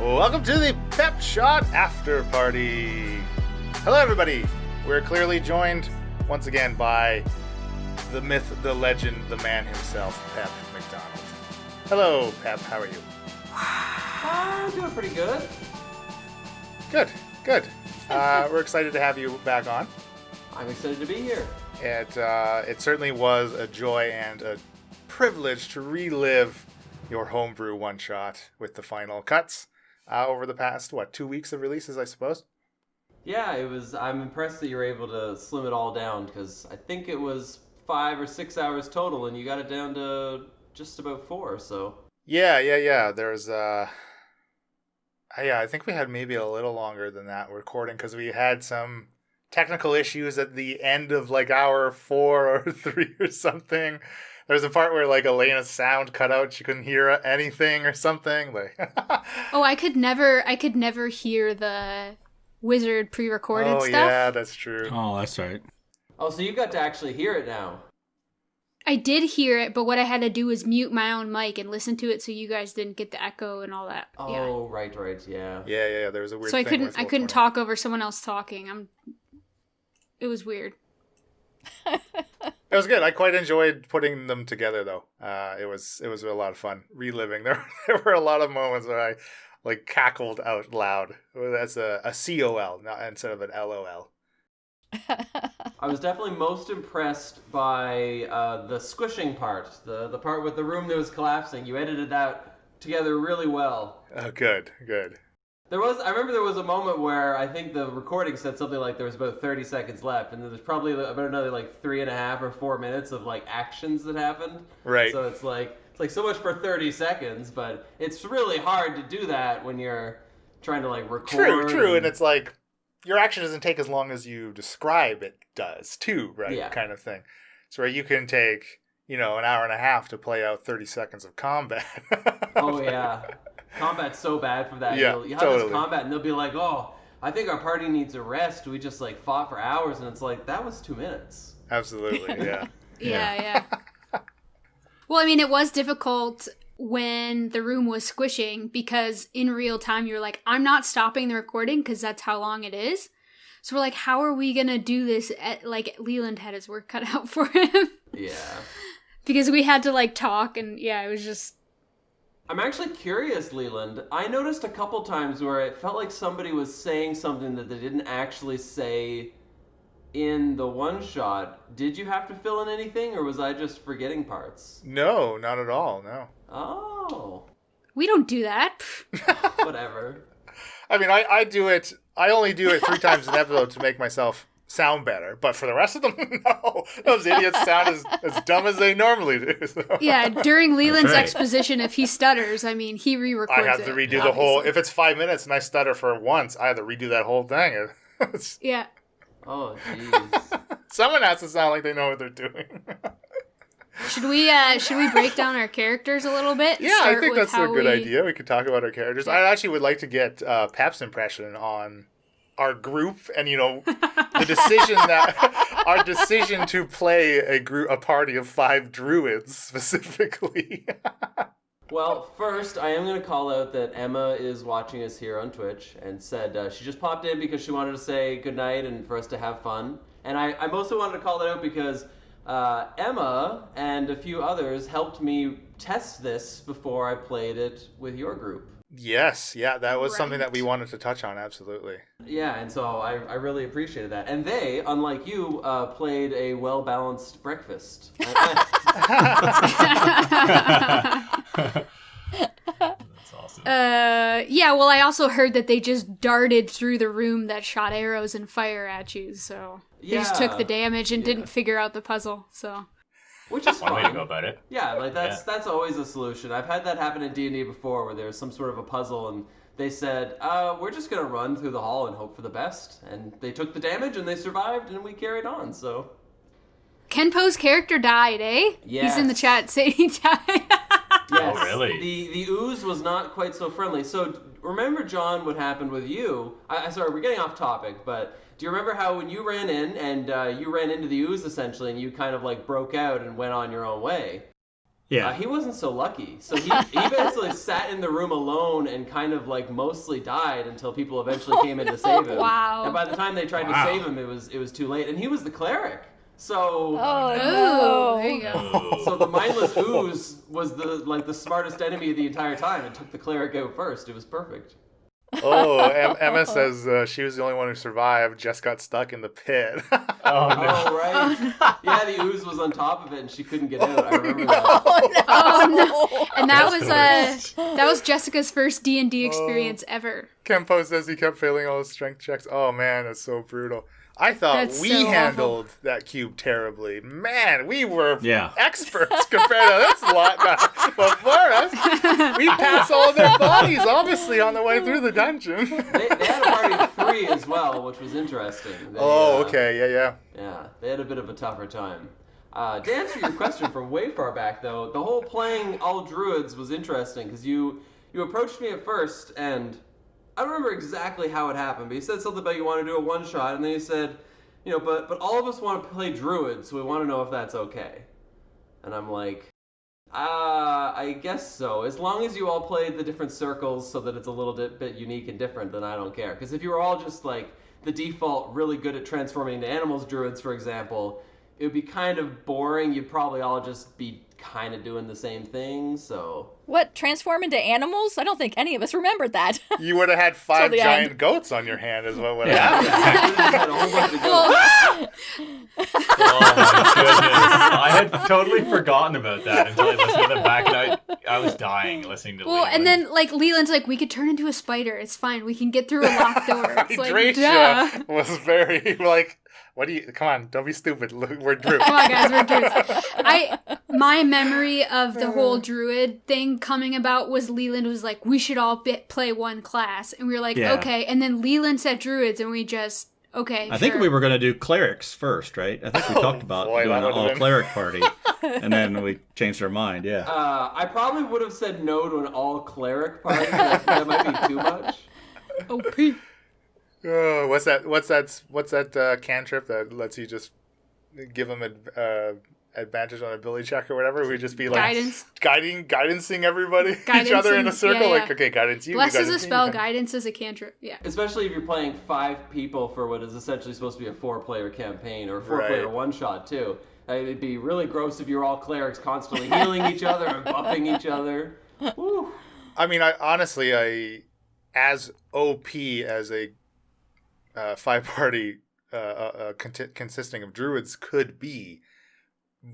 Welcome to the Pepshot After Party. Hello, everybody. We're clearly joined once again by the myth, the legend, the man himself, Pep MacDonald. Hello, Pep. How are you? I'm doing pretty good. Good. We're excited to have you back on. I'm excited to be here. It certainly was a joy and a privilege to relive your homebrew one-shot with the final cuts over the past, 2 weeks of releases, I suppose? Yeah, it was. I'm impressed that you were able to slim it all down, because I think it was 5 or 6 hours total, and you got it down to just about 4, so... Yeah. There's, I think we had maybe a little longer than that recording, because we had some technical issues at the end of, hour 4 or 3 or something. There's a part where, Elena's sound cut out. She couldn't hear anything or something. Oh, I could never hear the wizard pre-recorded stuff. Oh, yeah, that's true. Oh, that's right. Oh, so you got to actually hear it now. I did hear it, but what I had to do was mute my own mic and listen to it so you guys didn't get the echo and all that. Oh, yeah. Right, yeah. Yeah, there was a weird so thing. I couldn't talk over someone else talking. It was weird. It was good. I quite enjoyed putting them together, though. It was a lot of fun reliving. There were a lot of moments where I cackled out loud. That's a COL, not instead of an LOL. I was definitely most impressed by the squishing part, the part with the room that was collapsing. You edited that together really well. Oh, good. I remember there was a moment where I think the recording said something like there was about 30 seconds left, and then there's probably about another 3.5 or 4 minutes of actions that happened. Right. So it's so much for 30 seconds, but it's really hard to do that when you're trying to record. True, and it's your action doesn't take as long as you describe it does too, right? Yeah. Kind of thing. So you can take an hour and a half to play out 30 seconds of combat. Oh yeah. Combat's so bad for that. Yeah, you have totally. this combat and they'll be like, oh, I think our party needs a rest. We just fought for hours, and it's that was 2 minutes. Absolutely, yeah. Yeah. Well, I mean, it was difficult when the room was squishing because in real time you're I'm not stopping the recording because that's how long it is. So we're how are we going to do this? Leland had his work cut out for him. Yeah. Because we had to talk and it was just... I'm actually curious, Leland. I noticed a couple times where it felt like somebody was saying something that they didn't actually say in the one shot. Did you have to fill in anything, or was I just forgetting parts? No, not at all, no. Oh. We don't do that. Whatever. I mean, I do it. I only do it 3 times an episode to make myself sound better, but for the rest of them, no. Those idiots sound as dumb as they normally do. So. Yeah, during Leland's exposition, if he stutters, I mean, he re-records it. I have to redo the whole... If it's 5 minutes and I stutter for once, I have to redo that whole thing. Yeah. Oh, jeez. Someone has to sound like they know what they're doing. Should we break down our characters a little bit? Yeah, I think that's a good idea. We could talk about our characters. Yeah. I actually would like to get Pep's impression on our group and the decision our decision to play a party of 5 druids specifically. Well, first, I am going to call out that Emma is watching us here on Twitch and said she just popped in because she wanted to say goodnight and for us to have fun. And I mostly wanted to call that out because Emma and a few others helped me test this before I played it with your group. Yes, yeah, that was something that we wanted to touch on, absolutely. Yeah, and so I really appreciated that. And they, unlike you, played a well-balanced breakfast. That's awesome. Yeah, well, I also heard that they just darted through the room that shot arrows and fire at you, so they just took the damage and didn't figure out the puzzle, so... Which is one fun. way to go about it. Yeah, that's always a solution. I've had that happen in D&D before, where there's some sort of a puzzle, and they said, we're just going to run through the hall and hope for the best. And they took the damage, and they survived, and we carried on, so... Kenpo's character died, eh? Yes. He's in the chat saying he died. Yes. Oh, really? The ooze was not quite so friendly. So, remember, John, what happened with you? Sorry, we're getting off topic, but... Do you remember how when you ran in and you ran into the ooze essentially and you kind of broke out and went on your own way? Yeah. He wasn't so lucky. So he basically sat in the room alone and kind of like mostly died until people eventually came in to save him. Wow. And by the time they tried to save him, it was too late. And he was the cleric. So There you go. so the mindless ooze was the smartest enemy the entire time. It took the cleric out first. It was perfect. Oh, Emma says she was the only one who survived. Just got stuck in the pit. Oh, no. Oh, right. Yeah, the ooze was on top of it, and she couldn't get out. I remember that. Oh no! And That's the that was Jessica's first D&D experience ever. Kempo says he kept failing all his strength checks. Oh man, that's so brutal. I thought That's we so handled that cube terribly. Man, we were Yeah. experts compared to this lot before us. We passed all their bodies, obviously, on the way through the dungeon. They had a party of 3 as well, which was interesting. They, Okay, yeah. Yeah, they had a bit of a tougher time. To answer your question from way far back, though, the whole playing all druids was interesting because you approached me at first, and I don't remember exactly how it happened, but you said something about you want to do a one-shot, and then you said, but all of us want to play druids, so we want to know if that's okay. And I'm like, I guess so. As long as you all played the different circles so that it's a little bit unique and different, then I don't care. Because if you were all just like the default really good at transforming into animals druids, for example, it would be kind of boring. You'd probably all just be kind of doing the same thing, so... What, transform into animals? I don't think any of us remembered that. You would have had 5 the giant end. goats on your hand is what would have happened. Had a whole bunch of goats. Oh my goodness. I had totally forgotten about that until I listened to them back, and I was dying listening to Well, and Leland. then like Leland's like, we could turn into a spider. It's fine. We can get through a locked door. It's like, Hydratia duh. was very like, what do you? Come on, don't be stupid. Look, we're Drew. Come on, guys, we're druids. My memory of the whole druid thing coming about was Leland was like, we should all play one class, and we were like, Yeah. okay. And then Leland said druids, and we just I think we were going to do clerics first, right? I think we talked about boy, doing that an would've been- all-cleric party, and then we changed our mind, yeah. I probably would have said no to an all-cleric party. That might be too much. OP. Oh, what's that cantrip that lets you just give them advantage on a ability check or whatever? We just be like guidancing everybody, each other in a circle. yeah. Like, okay, guidance you. Bless you is a guidance spell, me. guidance is a cantrip. Yeah. Especially if you're playing 5 people for what is essentially supposed to be a 4-player campaign, or a 4-player Right. one-shot, too. It'd be really gross if you're all clerics constantly healing each other and buffing each other. Woo. I mean, I as OP as a 5-party consisting of druids could be,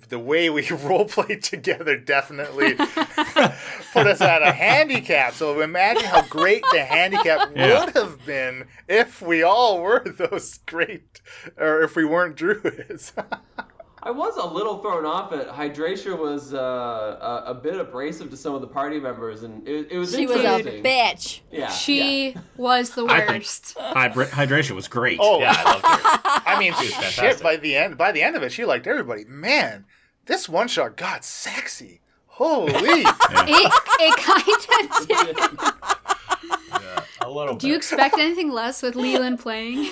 the way we role-played together definitely put us at a handicap. So imagine how great the handicap would have been if we all were those great, or if we weren't druids. I was a little thrown off at Hydratia was a bit abrasive to some of the party members, and it was She was a interesting. bitch. Yeah, She was the I think worst. hydration was great. Oh, Yeah, I loved her. I mean, was shit, fantastic. by the end of it, she liked everybody. Man, this one shot got sexy. Holy. It kind of did. Yeah, a little bit. Do you expect anything less with Leland playing?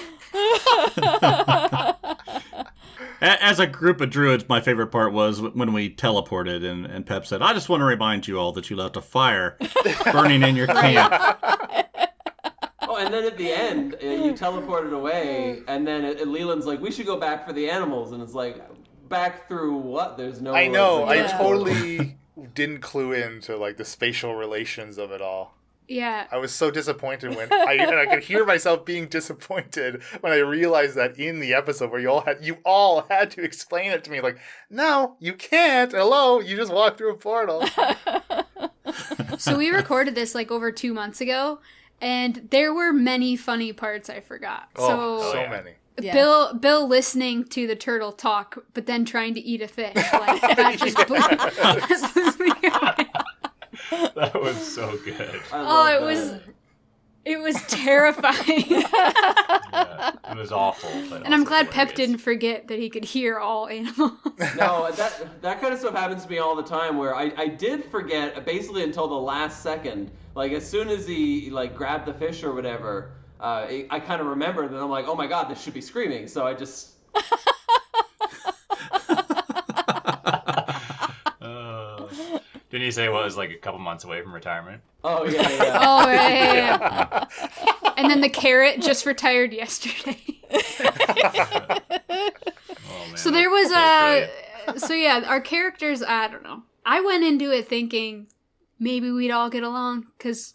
As a group of druids, my favorite part was when we teleported, and Pep said, I just want to remind you all that you left a fire burning in your camp. Oh, and then at the end, you teleported away, and then Leland's like, we should go back for the animals, and it's like, back through what? There's no... I know. I Yeah. totally didn't clue into like the spatial relations of it all. Yeah. I was so disappointed when I could hear myself being disappointed when I realized that in the episode where you all had to explain it to me. Like, no, you can't. Hello, you just walked through a portal. So we recorded this like over 2 months ago, and there were many funny parts I forgot. Oh, so yeah. many. Yeah. Bill listening to the turtle talk, but then trying to eat a fish. Like, that just blew me away. That was so good. I love that. It was terrifying. Yeah, it was awful. But And I'm also glad Pep hilarious. didn't forget that he could hear all animals. No, that kind of stuff happens to me all the time, where I did forget basically until the last second. Like, as soon as he like grabbed the fish or whatever, I kind of remembered, and I'm like, oh my god, this should be screaming. So I just... he say what was like a couple months away from retirement? Oh yeah, yeah. Oh, yeah. And then the carrot just retired yesterday. Oh, man. So there was That's so yeah, our characters, I don't know. I went into it thinking maybe we'd all get along because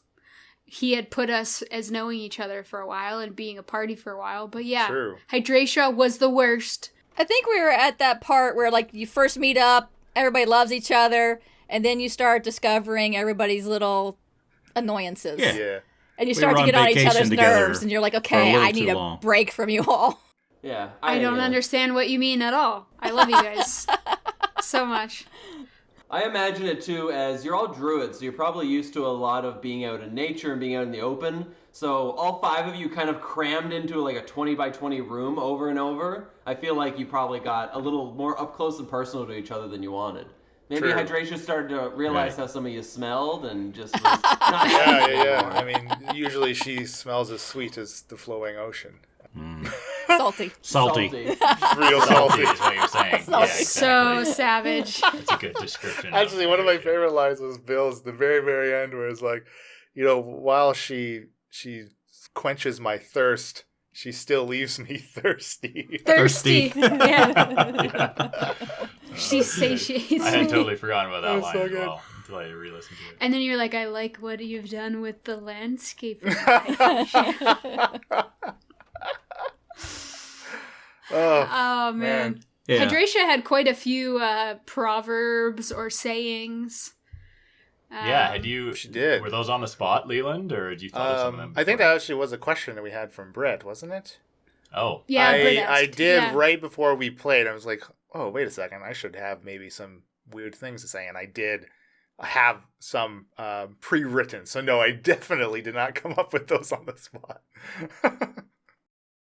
he had put us as knowing each other for a while and being a party for a while. But yeah, True. Hydratia was the worst. I think we were at that part where, like, you first meet up, everybody loves each other, and then you start discovering everybody's little annoyances. Yeah. Yeah. And you We start were to on get on each vacation other's together nerves, and you're like, for a okay, little I need too a long. break from you all. Yeah. I don't understand what you mean at all. I love you guys so much. I imagine it too as you're all druids, so you're probably used to a lot of being out in nature and being out in the open. So all 5 of you kind of crammed into like a 20 by 20 room over and over. I feel like you probably got a little more up close and personal to each other than you wanted. Maybe True. Hydration started to realize Right. how some of you smelled and just was not happy Yeah. anymore. I mean, usually she smells as sweet as the flowing ocean. Salty. Salty. Real Salty salty. is what you're saying. Yeah, Salty. exactly. So savage. That's a good description. Actually, one of my favorite lines was Bill's, the very, very end, where it's like, while she quenches my thirst, she still leaves me thirsty. Thirsty. Thirsty. Yeah. She satiates I had me. totally forgotten about that That was line so as good. well until I re-listened to it. And then you're like, I like what you've done with the landscape. Oh, Oh, man. Yeah. Hydratia had quite a few proverbs or sayings. Yeah, had you? She did. Were those on the spot, Leland, or did you thought of some of them? I think before? that actually was a question that we had from Brett, wasn't it? Oh, Yeah, Britt I asked. did Yeah. right before we played. I was like, oh, wait a second. I should have maybe some weird things to say. And I did have some pre-written. So no, I definitely did not come up with those on the spot.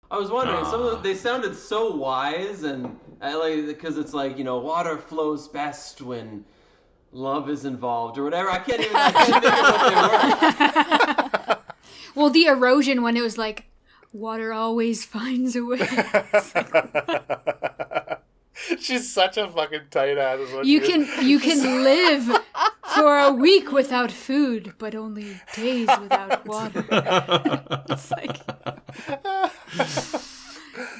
I was wondering, some of they sounded so wise, and I like because it's like water flows best when love is involved or whatever. I can't think of what they were. Well, the erosion when it was like, water always finds a way. She's such a fucking tight ass. is what You she is. can live for a week without food, but only days without water. It's like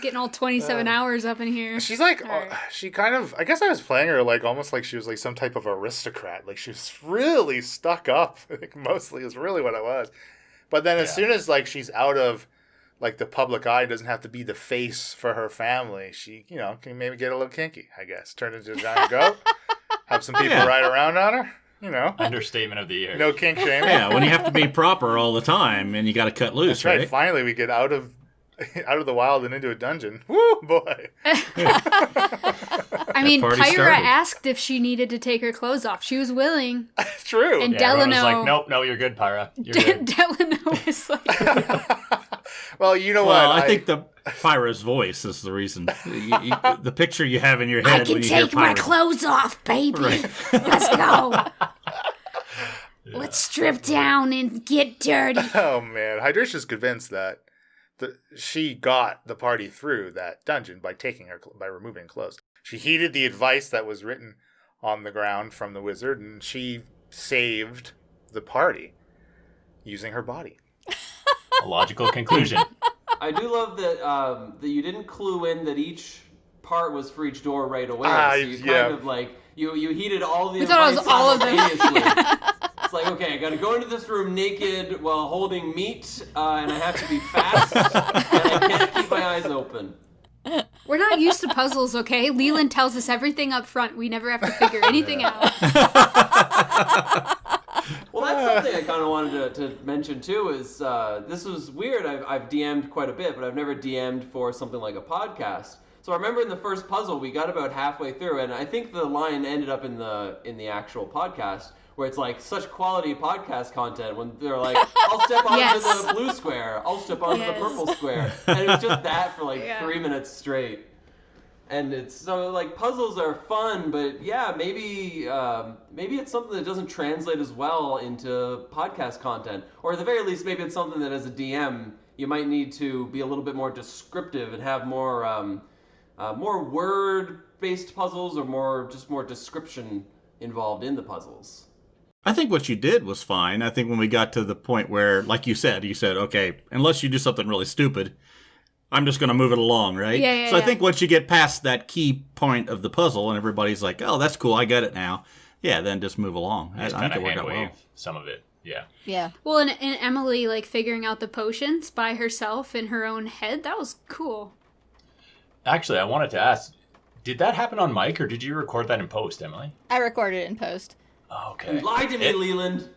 getting all 27 hours up in here. She's like, All right. she kind of, I guess I was playing her like almost like she was like some type of aristocrat. Like she was really stuck up. Like mostly is really what it was. But then as soon as like she's out of like the public eye, doesn't have to be the face for her family, she, can maybe get a little kinky, I guess. Turn into a giant goat, have some people Yeah. ride around on her, understatement of the year. no kink shaming. Yeah, when you have to be proper all the time and you got to cut loose, That's right. right? Finally, we get out of the wild and into a dungeon. Woo, boy. I mean, party Pyra started. asked if she needed to take her clothes off. She was willing. It's true. And Yeah, everyone was Delano. like, nope, no, you're good, Pyra. You're good. Delano was like, Well, you know Well, what? I think the Pyra's voice is the reason. The picture you have in your head when you hear Pyra. clothes off, baby. Right. Let's go. Let's strip down and get dirty. Oh man, Hydracia's convinced that she got the party through that dungeon by removing clothes. She heeded the advice that was written on the ground from the wizard, and she saved the party using her body. A logical conclusion. I do love that that you didn't clue in that each part was for each door right away. Ah, So you yeah. kind of like you heeded all the We thought it was advice all of them. simultaneously. It's like, okay, I gotta go into this room naked while holding meat, and I have to be fast, and I can't keep my eyes open. We're not used to puzzles, okay? Leland tells us everything up front. We never have to figure anything out. Well, that's something I kind of wanted to mention too. Is this was weird. I've DM'd quite a bit, but I've never DM'd for something like a podcast. So I remember in the first puzzle, we got about halfway through, and I think the line ended up in the actual podcast, where it's like such quality podcast content when they're like, I'll step onto Yes. the blue square, I'll step onto the Yes. purple square, and it was just that for like Yeah. 3 minutes straight. And it's so like puzzles are fun, but yeah, maybe it's something that doesn't translate as well into podcast content, or at the very least, maybe it's something that as a DM you might need to be a little bit more descriptive and have more word-based puzzles, or more description involved in the puzzles. I think what you did was fine. I think when we got to the point where, like you said, okay, unless you do something really stupid, I'm just going to move it along, right? Yeah, so I think once you get past that key point of the puzzle and everybody's like, oh, that's cool, I get it now. Yeah, then just move along. I think it worked out well. Some of it, yeah. Yeah. Well, and Emily, like, figuring out the potions by herself in her own head, that was cool. Actually, I wanted to ask, did that happen on mic, or did you record that in post, Emily? I recorded it in post. Oh, okay. Lie to me, Leland.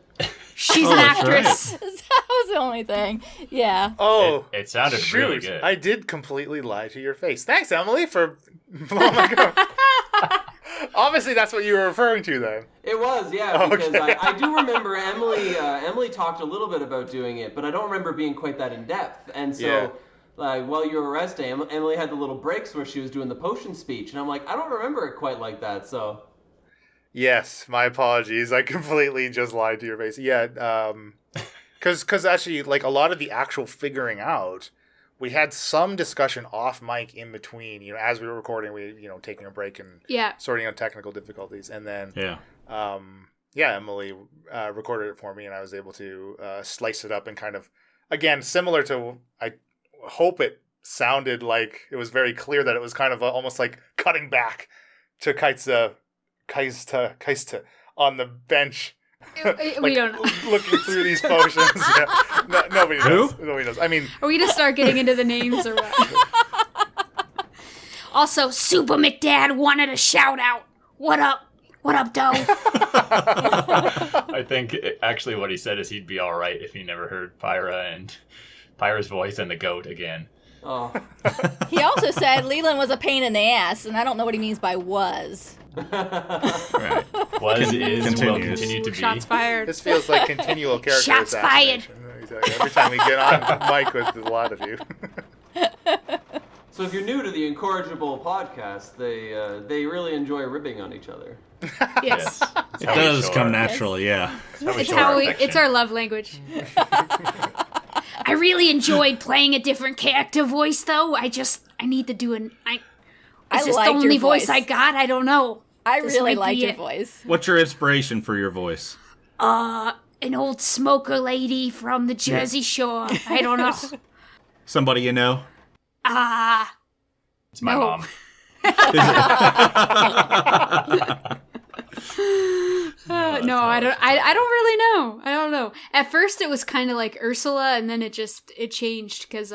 She's an actress. That was the only thing. Yeah. Oh, It sounded really good. I did completely lie to your face. Thanks, Emily, for... Oh, my God. Obviously, that's what you were referring to, then. It was, yeah, because Okay. I do remember Emily talked a little bit about doing it, but I don't remember being quite that in-depth. And so, Yeah. while you were resting, Emily had the little breaks where she was doing the potion speech, and I'm like, I don't remember it quite like that, so... Yes, my apologies. I completely just lied to your face. Yeah, because actually, like, a lot of the actual figuring out, we had some discussion off mic in between. You know, as we were recording, taking a break and sorting out technical difficulties, and then Emily recorded it for me, and I was able to slice it up and kind of, again, similar to, I hope it sounded like it was very clear that it was kind of almost like cutting back to Kaista on the bench. We don't know. Looking through these potions. Yeah. Nobody knows. Who? Nobody knows. I mean, Are we gonna start getting into the names or what? Also, Super McDad wanted a shout out. What up? What up, Doe? I think actually what he said is he'd be all right if he never heard Pyra's voice and the goat again. Oh. He also said Leland was a pain in the ass, and I don't know what he means by was. Right. Was, is, will Continues. continue to be. Shots fired. this feels like continual character Shots fired. assassination. Every time we get on mic with a lot of you. So if you're new to the Incorrigible podcast, they really enjoy ribbing on each other. Yes. It does come naturally, yeah. It's our love language. I really enjoyed playing a different character voice, though. I need to do is this the liked only your voice voice. I got? I don't know. I This really might liked be your it. voice. What's your inspiration for your voice? An old smoker lady from the Jersey Shore. I don't know. Somebody you know? It's my No. mom. No, I don't. I don't really know. I don't know. At first, it was kind of like Ursula, and then it changed because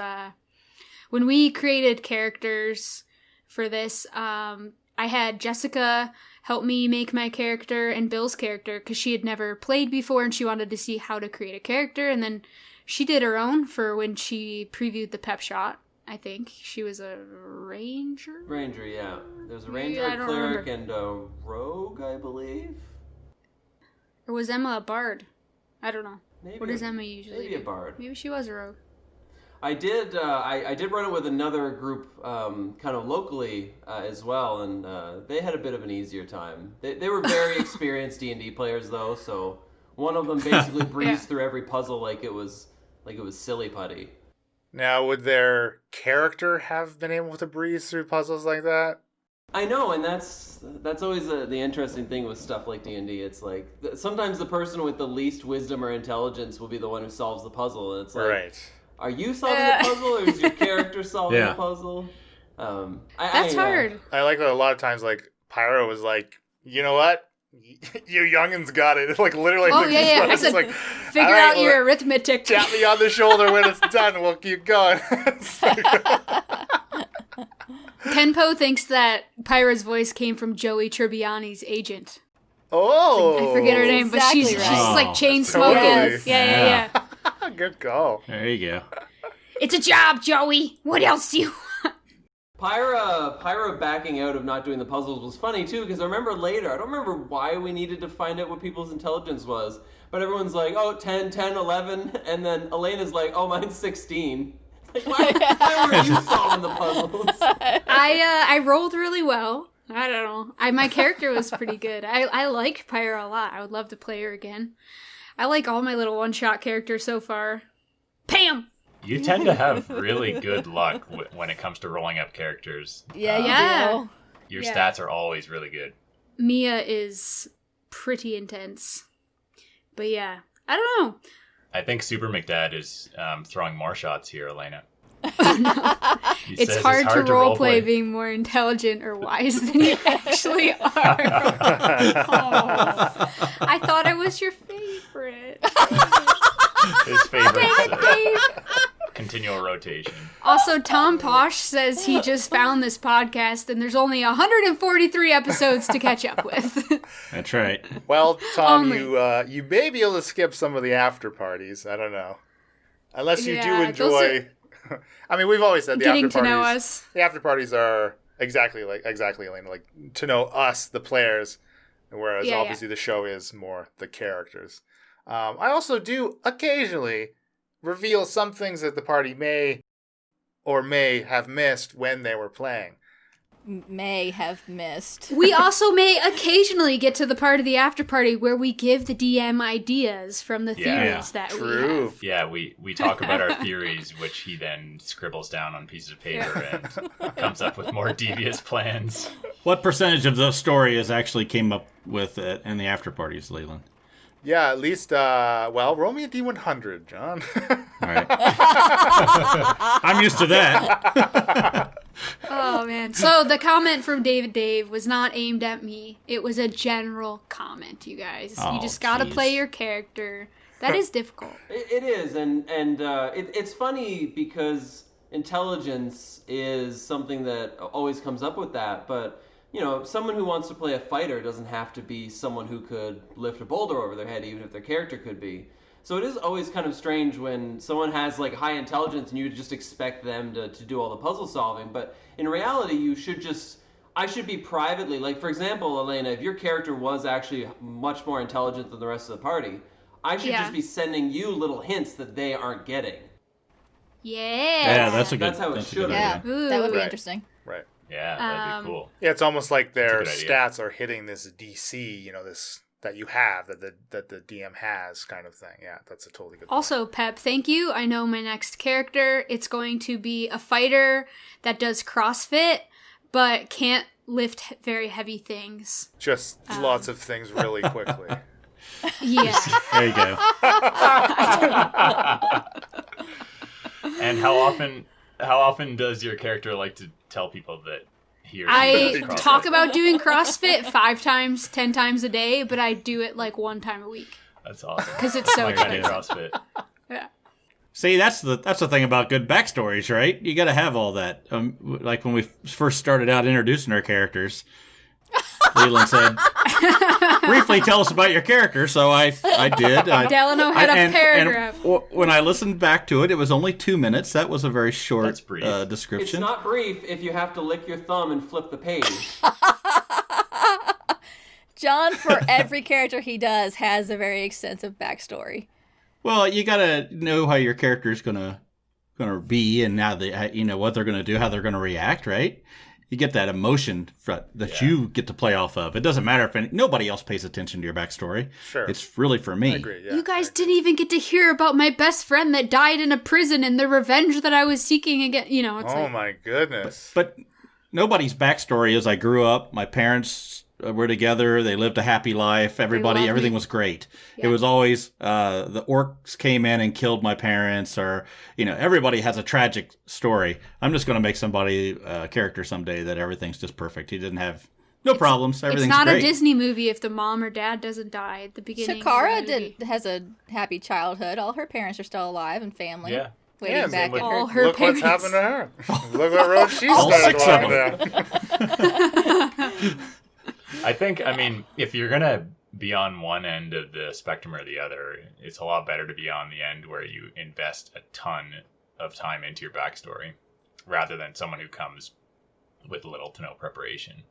when we created characters for this, I had Jessica help me make my character and Bill's character because she had never played before and she wanted to see how to create a character, and then she did her own for when she previewed the Pepshot. I think she was a ranger. Ranger, yeah. There's a ranger, Yeah, I a don't cleric, remember. and a rogue, I believe. Or was Emma a bard? I don't know. Maybe What does Emma usually maybe do? a bard. Maybe she was a rogue. I did. I did run it with another group, kind of locally as well, and they had a bit of an easier time. They were very experienced D&D players, though. So one of them basically breezed through every puzzle like it was silly putty. Now, would their character have been able to breeze through puzzles like that? I know, and that's always the interesting thing with stuff like D&D. It's like sometimes the person with the least wisdom or intelligence will be the one who solves the puzzle, and it's like, Right. are you solving the puzzle, or is your character solving the puzzle? That's hard. I like that a lot of times, like, Pyro was like, you know what? You youngins got it. Like, literally. Oh, like, yeah, yeah. I it's said, like, figure all right, out your arithmetic. tap me on the shoulder when it's done. We'll keep going. It's like- Kenpo thinks that Pyra's voice came from Joey Tribbiani's agent. oh. I forget her name, but Exactly she's right. just like chain Totally. smoking. Yes. Yeah. Good call. There you go. It's a job, Joey. What else do you Pyra backing out of not doing the puzzles was funny too, because I remember later, I don't remember why we needed to find out what people's intelligence was, but everyone's like, oh, 10, 10, 11, and then Elena's like, oh, mine's 16. Like, why were you solving the puzzles? I rolled really well. I don't know. My character was pretty good. I like Pyra a lot. I would love to play her again. I like all my little one-shot characters so far. Pam! You tend to have really good luck when it comes to rolling up characters. Yeah, Yeah. you do. Your Yeah. stats are always really good. Mia is pretty intense. But yeah, I don't know. I think Super McDad is throwing more shots here, Elena. He It's says hard to roleplay. roleplay being more intelligent or wise than you actually are. Oh, I thought I was your favorite. His favorite Dang it, Dave. continual rotation. Also, Tom Posh says he just found this podcast and there's only 143 episodes to catch up with. That's right. Well, Tom, Only. you may be able to skip some of the after parties. I don't know, unless you do Yeah, enjoy. I mean, we've always said the Getting after to parties. know us. The after parties are exactly, Elena, like to know us, the players, whereas Yeah, obviously the show is more the characters. I also do occasionally reveal some things that the party may or may have missed when they were playing. May have missed. We also may occasionally get to the part of the after party where we give the DM ideas from the Yeah. theories that we True. have. Yeah, we talk about our theories, which he then scribbles down on pieces of paper and comes up with more devious plans. What percentage of the story is actually came up with in the after parties, Leland? Yeah, at least, roll me a D100, John. All right. I'm used to that. Oh, man. So the comment from David Dave was not aimed at me. It was a general comment, you guys. Oh, You just gotta jeez. play your character. That is difficult. It is, and it's funny because intelligence is something that always comes up with that, but you know, someone who wants to play a fighter doesn't have to be someone who could lift a boulder over their head, even if their character could be. So it is always kind of strange when someone has like high intelligence and you just expect them to do all the puzzle solving. But in reality, I should be privately, like for example, Elena, if your character was actually much more intelligent than the rest of the party, I should Yeah. just be sending you little hints that they aren't getting. Yeah. Yeah, that's a good. That's how it that's a should good be. Yeah, idea. Ooh. that would be Right. interesting. Right. Yeah, that'd be cool. Yeah, it's almost like their That's a good stats are hitting this DC, this that you have, that the DM has, kind of thing. Yeah, that's a totally good point. Also, Pep, thank you. I know my next character. It's going to be a fighter that does CrossFit, but can't lift very heavy things. Just lots of things really quickly. Yeah. There you go. And how often does your character like to tell people that he or she I does CrossFit? talk about doing CrossFit 5 times, 10 times a day, but I do it like 1 time a week. That's awesome. 'Cause it's so My kind of expensive. CrossFit. Yeah. See, that's the thing about good backstories, right? You got to have all that. Like when we first started out introducing our characters, Leland said, "Briefly tell us about your character." So I did. Delano had a paragraph. When I listened back to it, it was only 2 minutes. That was a very short That's brief. It's description. not brief if you have to lick your thumb and flip the page. John, for every character he does, has a very extensive backstory. Well, you got to know how your character's gonna be, and now what they're gonna do, how they're gonna react, right? You get that emotion that you get to play off of. It doesn't matter if nobody else pays attention to your backstory. Sure. It's really for me. I agree, yeah. You guys didn't even get to hear about my best friend that died in a prison and the revenge that I was seeking again. It's Oh like, my goodness. But nobody's backstory is I grew up, my parents were together, they lived a happy life, love everything me. was great. Yeah. It was always the orcs came in and killed my parents, or everybody has a tragic story. I'm just going to make somebody a character someday that everything's just perfect. He didn't have no problems, it's everything's not great. a Disney movie if the mom or dad doesn't die at the beginning. Shakara of the movie. has a happy childhood. All her parents are still alive and family. Yeah. Waiting Yeah, back same with at all her. her Look what's parents. happened to her. Look what road she All started 6 of walking down. I think, if you're going to be on one end of the spectrum or the other, it's a lot better to be on the end where you invest a ton of time into your backstory rather than someone who comes with little to no preparation.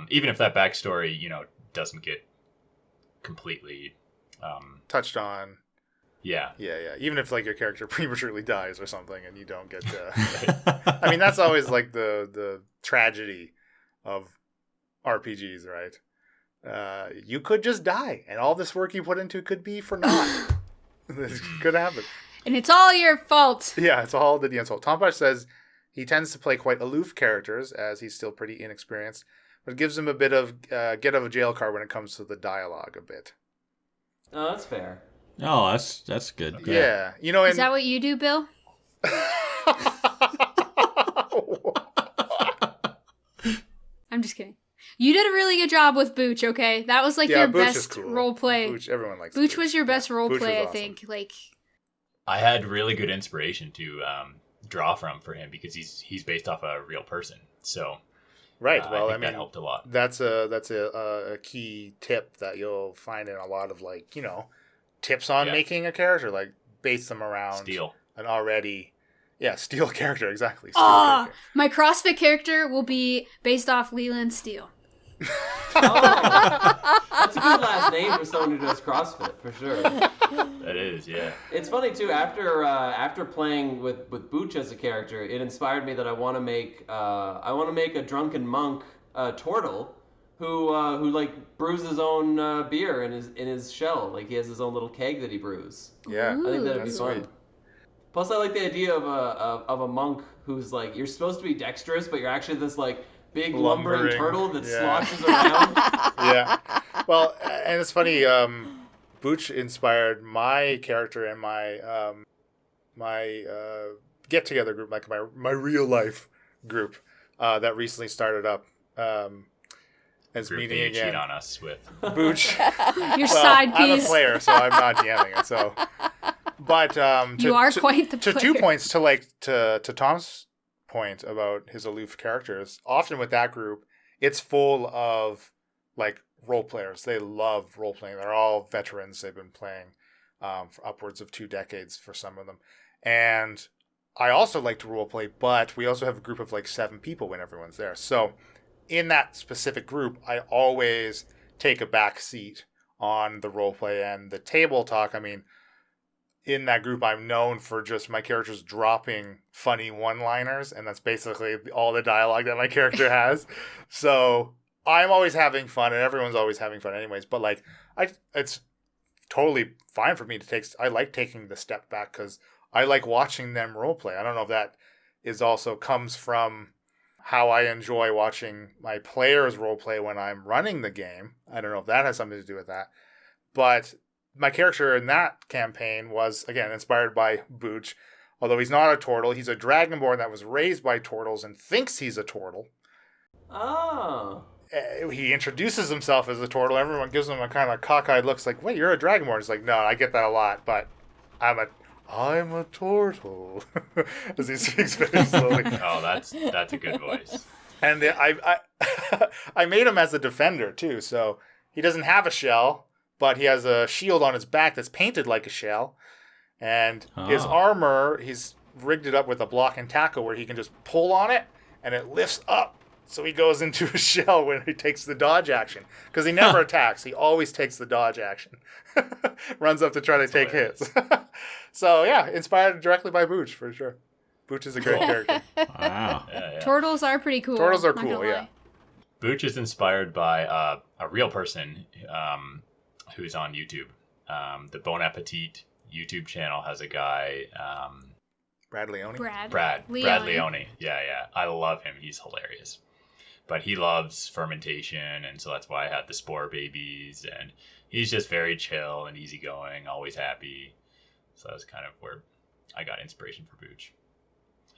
Even if that backstory, doesn't get completely... Touched on. Yeah. Yeah. Even if your character prematurely dies or something, and you don't get to. I mean, that's always the tragedy of RPGs, right? You could just die, and all this work you put into it could be for naught. This could happen. And it's all your fault. Yeah, it's all the DM's fault. Tom Posh says he tends to play quite aloof characters as he's still pretty inexperienced, but it gives him a bit of get out of jail card when it comes to the dialogue a bit. Oh, that's fair. Oh, that's good. Yeah. You know, Is that what you do, Bill? I'm just kidding. You did a really good job with Booch, okay? That was like your Booch is best cool. role play. Booch, everyone likes Booch was your best role Booch play, was I awesome. think. Like, I had really good inspiration to draw from for him because he's based off a real person. So Right. Well, I I think mean, that helped a lot. that's a key tip that you'll find in a lot of like, you know, tips on making a character, like base them around Steel. an already steel character, exactly. Steel character. my CrossFit character will be based off Leland Steele. Oh, that's a good last name for someone who does CrossFit, for sure. That is, yeah. It's funny too. After playing with Booch as a character, it inspired me that I want to make a drunken monk Tortle, who like brews his own beer in his shell. Like he has his own little keg that he brews. Yeah. Ooh. I think that'd be That's fun. sweet. Plus, I like the idea of a monk who's like you're supposed to be dexterous, but you're actually this like big lumbering turtle that sloshes around. Yeah. Well, and it's funny. Booch inspired my character and my get together group, like my real life group that recently started up. As Group meeting that you again. cheat on us with. Booch. Your side I'm a piece. player, so I'm not DMing it. So, but You are quite the to player. 2 points to Tom's point about his aloof characters. Often with that group, it's full of like role players. They love role playing. They're all veterans. They've been playing for upwards of 2 decades for some of them. And I also like to role play, but we also have a group of like 7 people when everyone's there. So in that specific group, I always take a back seat on the role play and the table talk. I mean, in that group, I'm known for just my characters dropping funny one-liners, and that's basically all the dialogue that my character has. So I'm always having fun, and everyone's always having fun anyways. But like, it's totally fine for me to take. I like taking the step back because I like watching them role play. I don't know if that is also comes from how I enjoy watching my players role play when I'm running the game. I don't know if that has something to do with that, but my character in that campaign was, again, inspired by Booch. Although he's not a turtle, he's a dragonborn that was raised by turtles and thinks he's a turtle. Oh. He introduces himself as a turtle. Everyone gives him a kind of cockeyed look. It's like, wait, you're a dragonborn. He's like, no, I get that a lot, but I'm a turtle. As he speaks very slowly. Oh, that's a good voice. And I made him as a defender, too. So he doesn't have a shell, but he has a shield on his back that's painted like a shell. And his armor, he's rigged it up with a block and tackle where he can just pull on it, and it lifts up. So he goes into a shell when he takes the dodge action. Because he never attacks. He always takes the dodge action. Runs up to try to take hits. So, yeah, inspired directly by Booch, for sure. Booch is a great character. Wow. Yeah. Turtles are pretty cool. Turtles are not cool, gonna yeah. lie. Booch is inspired by a real person who's on YouTube. The Bon Appetit YouTube channel has a guy, Brad Leone? Brad Leone. Yeah. I love him. He's hilarious. But he loves fermentation, and so that's why I had the spore babies. And he's just very chill and easygoing, always happy. So that's kind of where I got inspiration for Booch.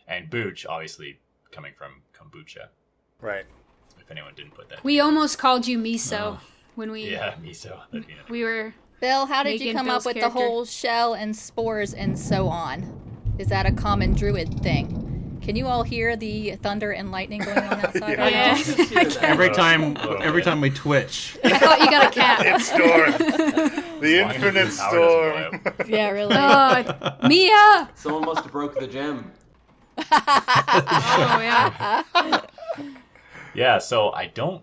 And Booch, obviously, coming from kombucha. Right. If anyone didn't put that. We together. almost called you Miso when we Yeah, miso. That'd be we were. Bill, how did you Megan come Bill's up with character. the whole shell and spores and so on? Is that a common druid thing? Can you all hear the thunder and lightning going on outside right Yeah. now? Every time we twitch. I thought you got a cat. It's storm. The As long as infinite the power doesn't storm. Yeah, really. Oh, Mia! Someone must have broke the gem. Oh yeah. Yeah, so I don't.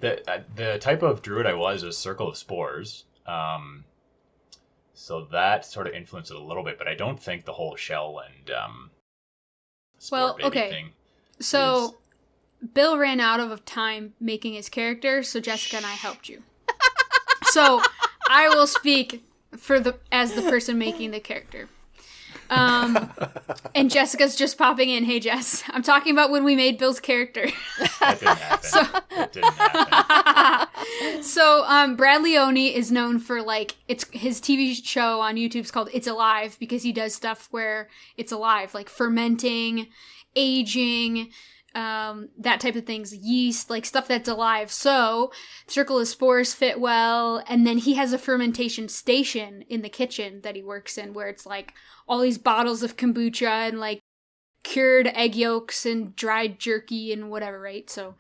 The type of druid I was Circle of Spores. So that sort of influenced it a little bit, but I don't think the whole shell and spore Well, baby okay. thing. So Bill ran out of time making his character, so Jessica and I helped you. So I will speak as the person making the character. And Jessica's just popping in. Hey, Jess. I'm talking about when we made Bill's character. That didn't happen. That didn't happen. So Brad Leone is known for, like, it's his TV show on YouTube's called It's Alive, because he does stuff where it's alive, like fermenting, aging, that type of things, yeast, like stuff that's alive. So Circle of Spores fit well. And then he has a fermentation station in the kitchen that he works in, where it's like all these bottles of kombucha and like cured egg yolks and dried jerky and whatever, right? So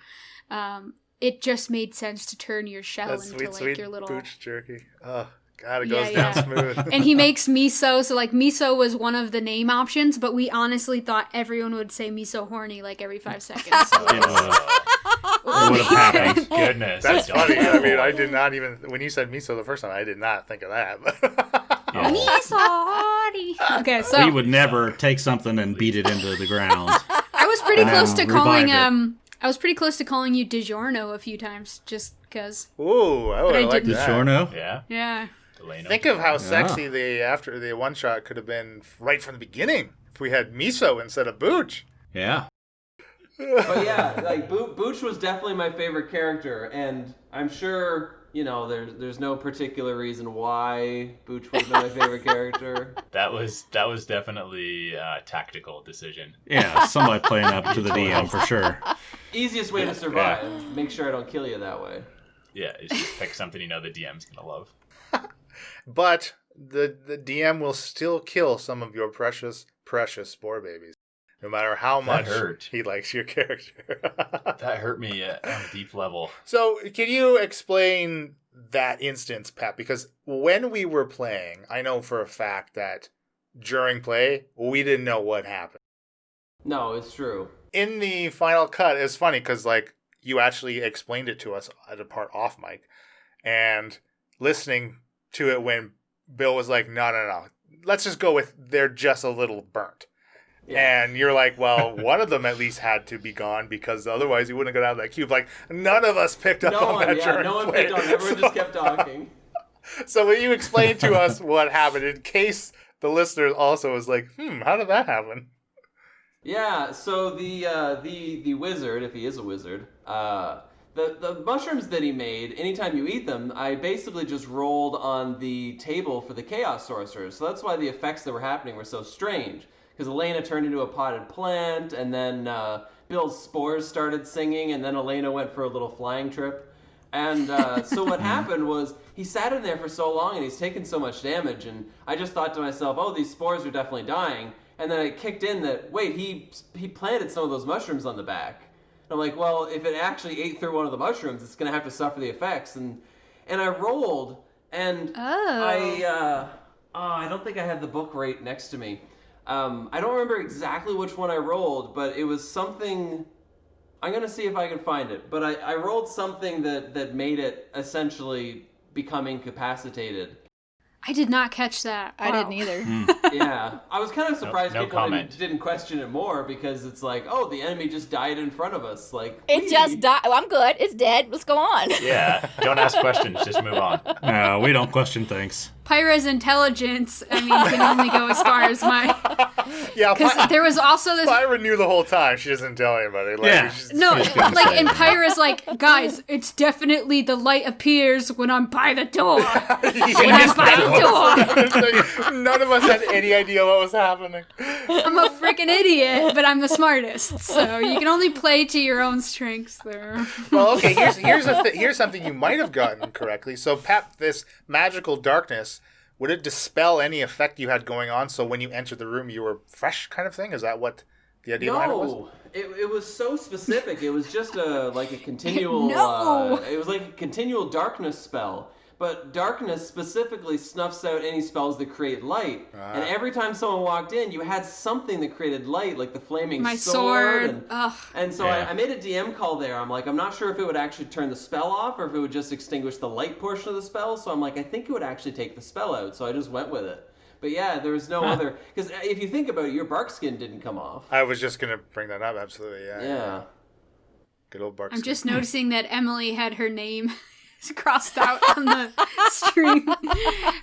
it just made sense to turn your shell That's into sweet, like sweet your little booch jerky. Oh, God, it goes down smooth. And he makes miso, so like miso was one of the name options, but we honestly thought everyone would say miso horny like every 5 seconds. So It would have happened. Goodness. That's funny. I mean, I did not even, when you said miso the first time, I did not think of that. Yeah. miso horny. Okay, so We would never take something and beat it into the ground. I was pretty close to calling revive I was pretty close to calling you DiGiorno a few times, just because. Ooh, I would I have liked didn't. that. DiGiorno? Yeah. Yeah. Delano. Think of how sexy after the one shot could have been right from the beginning if we had miso instead of booch. Yeah. But yeah, like Booch was definitely my favorite character, and I'm sure, you know, there's no particular reason why Booch was my favorite character. That was definitely a tactical decision. Yeah, somebody playing up to the DM for sure. Easiest way to survive. Make sure I don't kill you that way. Yeah, it's just pick something you know the DM's gonna love. But the DM will still kill some of your precious spore babies, no matter how much hurt. he likes your character. That hurt me on a deep level. So, can you explain that instance, Pep? Because when we were playing, I know for a fact that during play, we didn't know what happened. No, it's true. In the final cut, it's funny because, like, you actually explained it to us at a part off mic, and listening to it when Bill was like, no, let's just go with they're just a little burnt. Yeah. And you're like, well, one of them at least had to be gone because otherwise he wouldn't have got out of that cube. Like, none of us picked up on that during no one play. picked on. Everyone just kept talking. So will you explain to us what happened in case the listener also was like, how did that happen? Yeah, so the wizard, if he is a wizard, the mushrooms that he made, anytime you eat them, I basically just rolled on the table for the Chaos Sorcerers. So that's why the effects that were happening were so strange. Because Elena turned into a potted plant, and then Bill's spores started singing, and then Elena went for a little flying trip. And so what happened was he sat in there for so long, and he's taken so much damage, and I just thought to myself, oh, these spores are definitely dying. And then it kicked in that, wait, he planted some of those mushrooms on the back. And I'm like, well, if it actually ate through one of the mushrooms, it's going to have to suffer the effects. And I rolled, and I don't think I had the book right next to me. I don't remember exactly which one I rolled, but it was something... I'm going to see if I can find it. But I rolled something that made it essentially become incapacitated. I did not catch that. I Wow. didn't either. Yeah, I was kind of surprised No people comment. didn't question it more because it's like, oh, the enemy just died in front of us. Like It just died. Oh, I'm good. It's dead. Let's go on. Yeah, don't ask questions, just move on. No, we don't question things. Pyra's intelligence, I mean, can only go as far as my... Yeah, Because there was also this... Pyra knew the whole time. She doesn't tell anybody. Like, Yeah. No, She's gonna like, say and that. Pyra's like, guys, it's definitely the light appears when I'm by the door. When Yeah. I'm by the door. None of us had any idea what was happening. I'm a freaking idiot, but I'm the smartest. So you can only play to your own strengths there. Well, okay, here's something you might have gotten correctly. So, Pep, this magical darkness, would it dispel any effect you had going on so when you entered the room you were fresh kind of thing? Is that what the idea behind it was? No, it was so specific. It was just a continual. No. It was like a continual darkness spell. But darkness specifically snuffs out any spells that create light. And every time someone walked in, you had something that created light, like the flaming My sword. sword. Ugh. And so Yeah. I made a DM call there. I'm like, I'm not sure if it would actually turn the spell off or if it would just extinguish the light portion of the spell. So I'm like, I think it would actually take the spell out. So I just went with it. But yeah, there was no other... Because if you think about it, your bark skin didn't come off. I was just going to bring that up, absolutely, yeah. Yeah. Good old bark I'm skin. just noticing that Emily had her name crossed out on the stream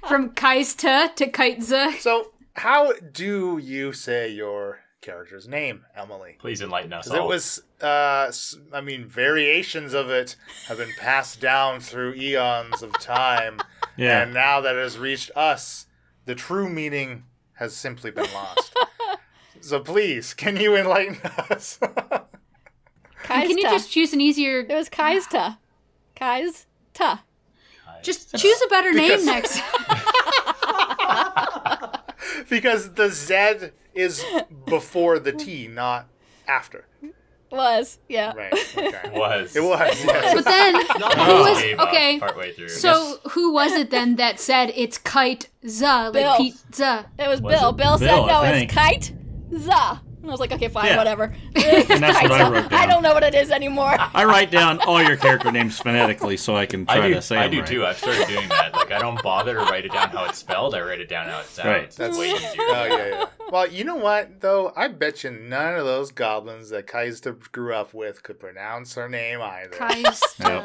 from Kaista to Kaitza. So, how do you say your character's name, Emily? Please enlighten us 'Cause it all. was, variations of it have been passed down through eons of time. Yeah. And now that it has reached us, the true meaning has simply been lost. So please, can you enlighten us? Can you just choose an easier... It was Kaista. Kaista. Just choose a better Because- name next time. Because the Z is before the T, not after. Was, yeah. Right. Okay. Was. It was, yes. But then, Not who Oh. was... Gave up Okay, partway through. so who was it then that said it's kite-za, Bill. like pizza? It was Was Bill. it Bill said, Bill, no, I it's Kite Za. And I was like, okay, fine, Yeah. whatever. And that's what I wrote down. I don't know what it is anymore. I write down all your character names phonetically so I can try to say I them do right. too. I've started doing that. Like, I don't bother to write it down how it's spelled. I write it down how it sounds. Right. That's way easier. Oh, yeah. Well, you know what, though? I bet you none of those goblins that Kaista grew up with could pronounce her name either. Kaista. Yep.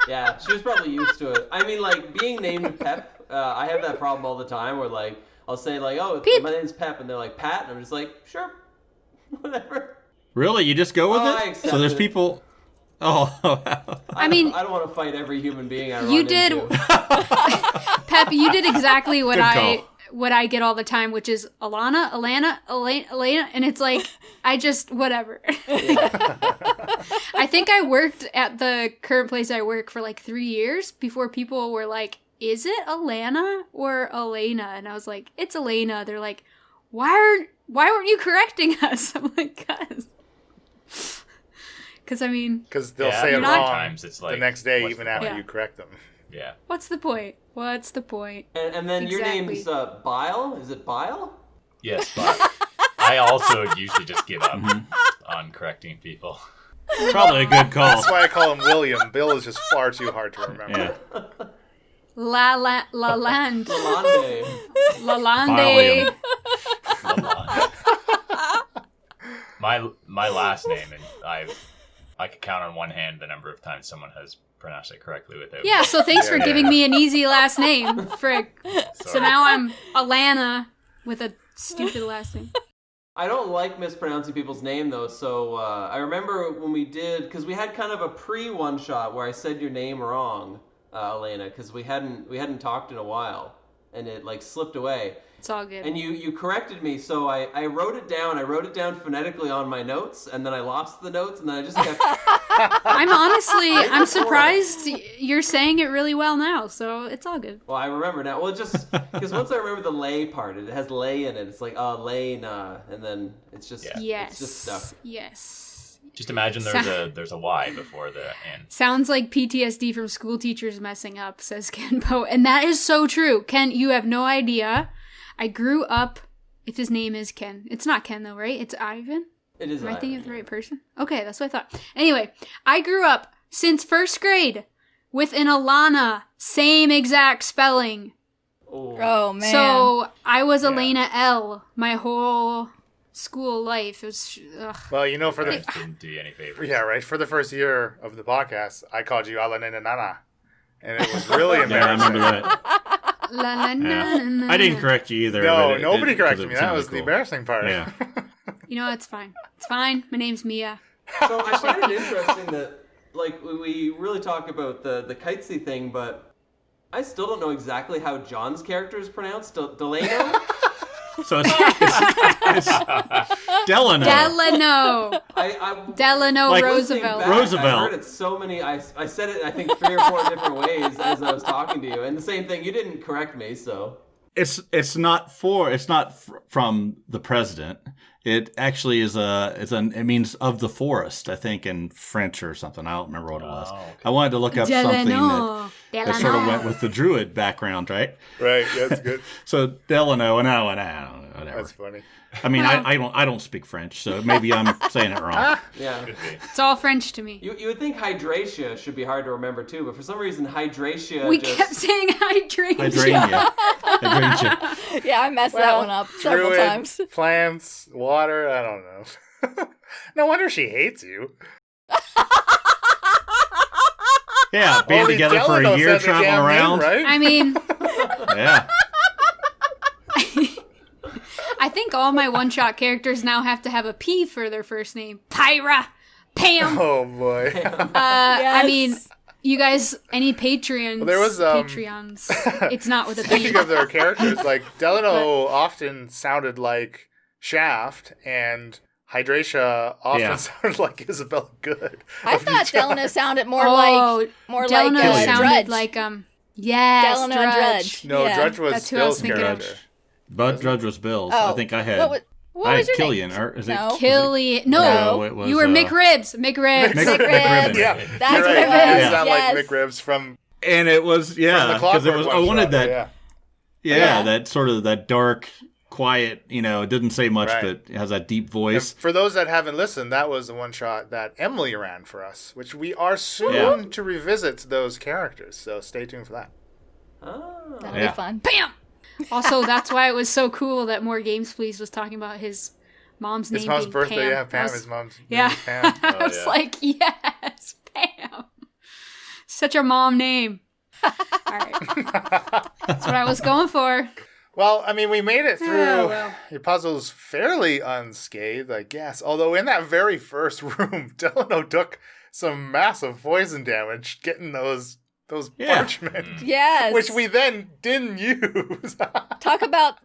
Yeah, she was probably used to it. I mean, like, being named Pep, I have that problem all the time where, like, I'll say, like, oh, Peep. my name's Pep, and they're like, Pat, and I'm just like, sure, whatever. Really? You just go with Oh, I it? accept So there's it. people... Oh, I mean- I don't want to fight every human being I run You did- into. Pep, you did exactly what Good I call. what I get all the time, which is Elena, Elena, and it's like I just whatever. I think I worked at the current place I work for like 3 years before people were like, "Is it Elena or Elena?" And I was like, "It's Elena." They're like, why weren't you correcting us?" I'm like, because I mean, Because they'll Yeah, say it not- wrong Sometimes it's like, the next day, what's even the after point? you correct them. Yeah. what's the point? What's the point? And then your Exactly. name's Bile? Is it Bile? Yes, but I also usually just give up on correcting people. probably a good call. That's why I call him William. Bill is just far too hard to remember. Yeah. La Land, Lalande. Lalande. My last name, and I could count on one hand the number of times someone has pronounced it correctly without. Yeah, so thanks for Yeah. giving me an easy last name, frick. So Sorry. now I'm Alana with a stupid last name. I don't like mispronouncing people's name though, so I remember when we did, because we had kind of a pre-one shot where I said your name wrong, Elena, because we hadn't talked in a while, and it like slipped away. It's all good. And you corrected me, so I wrote it down. I wrote it down phonetically on my notes, and then I lost the notes, and then I just kept. I'm surprised you're saying it really well now, so it's all good. Well, I remember now. Well, just because once I remember the lay part, it has lay in it. It's like Lena, and then it's just Yeah. it's just stuff. Yes. Just imagine there's a Y before the N. Sounds like PTSD from school teachers messing up, says Kenpo. And that is so true. Ken, you have no idea. I grew up, if his name is Ken. It's not Ken though, right? It's Ivan? It is. Am I Ivan, thinking of the yeah. right person? Okay, that's what I thought. Anyway, I grew up since first grade with an Alana, same exact spelling. Oh, man. So I was Yeah. Elena L my whole school life. It was, ugh. Well, you know, for the Didn't do you any favors. yeah, right. For the first year of the podcast, I called you Alanina Nana, and it was really Yeah, I embarrassing. remember that. La, la, na, Yeah. na, na. I didn't correct you either. No, but nobody 'cause corrected it me. That sounded was the cool. embarrassing part. Yeah. You know, it's fine. It's fine. My name's Mia. So I find it interesting that, like, we really talk about the kitesy thing, but I still don't know exactly how John's character is pronounced. Delano? So it's Delano. Delano. Delano listening Like Roosevelt. back, Roosevelt. I heard it so many. I said it, I think, 3 or 4 different ways as I was talking to you, and the same thing. You didn't correct me, so. It's not from the president. It actually is it means of the forest, I think, in French or something. I don't remember what it was. Oh, okay. I wanted to look up something Delano. that sort of went with the druid background, right? Right. That's good. So Delano and whatever. That's funny. I mean, I don't speak French, so maybe I'm saying it wrong. Yeah. Could be. It's all French to me. You would think hydratia should be hard to remember too, but for some reason hydratia We just... kept saying hydrangea. Hydrangea. Yeah, I messed that one up several Druid, times. Plants, water. I don't know. No wonder she hates you. Yeah, being Only together for Delano a year, said the traveling damn name, around. right? I mean, Yeah. I think all my one-shot characters now have to have a P for their first name. Pyra, Pam. Oh boy. I mean, you guys, any Patreons? Well, there was Patreons. It's not with a P. Speaking of their characters, like Delano often sounded like Shaft, and Hydratia often sounded like Isabella Good. I thought Delano sounded more Delano like sounded Drudge. like yes, Delano Drudge. Drudge. No, Yeah. Drudge was That's who I was Bill's thinking of. character. Bud Drudge was Bill's. Oh, I think I had. what I was had your Killian. name? Or is No. it Killian. No, No, it was, you were McRibs. McRibs. McRibs. Yeah, That's you're what right. it was. You sound Yes. like McRibs from And it was the because it was. Clockwork I wanted one-shot, that. Yeah. That sort of that dark, quiet. It didn't say much, Right. but it has that deep And voice. for those that haven't listened, that was the one shot that Emily ran for us, which we are soon to revisit those characters. So stay tuned for that. Oh. That'll Yeah. be fun. Bam. Also, that's why it was so cool that More Games Please was talking about his mom's name. His mom's being birthday, Pam. yeah, Pam. I was- His mom's name Yeah. is Pam. I was like, yes, Pam. Such a mom name. All right. That's what I was going for. Well, I mean, we made it through Oh, well. your puzzles fairly unscathed, I guess. Although in that very first room, Delano took some massive poison damage getting those parchment, Yes. which we then didn't use. talk about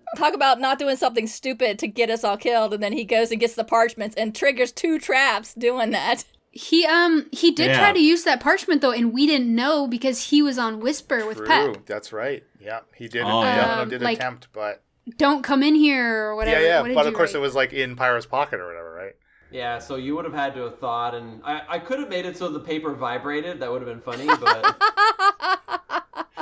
not doing something stupid to get us all killed, and then he goes and gets the parchments and triggers 2 traps doing that. He did try to use that parchment though, and we didn't know because he was on Whisper with True, Pep. that's right. Yeah, he did. Oh, yeah. Delano did Like, attempt, but Don't come in here or whatever. yeah. What did But you of course, write? it was like in Pyro's pocket or whatever, right? Yeah, so you would have had to have thought, and I could have made it so the paper vibrated. That would have been funny, but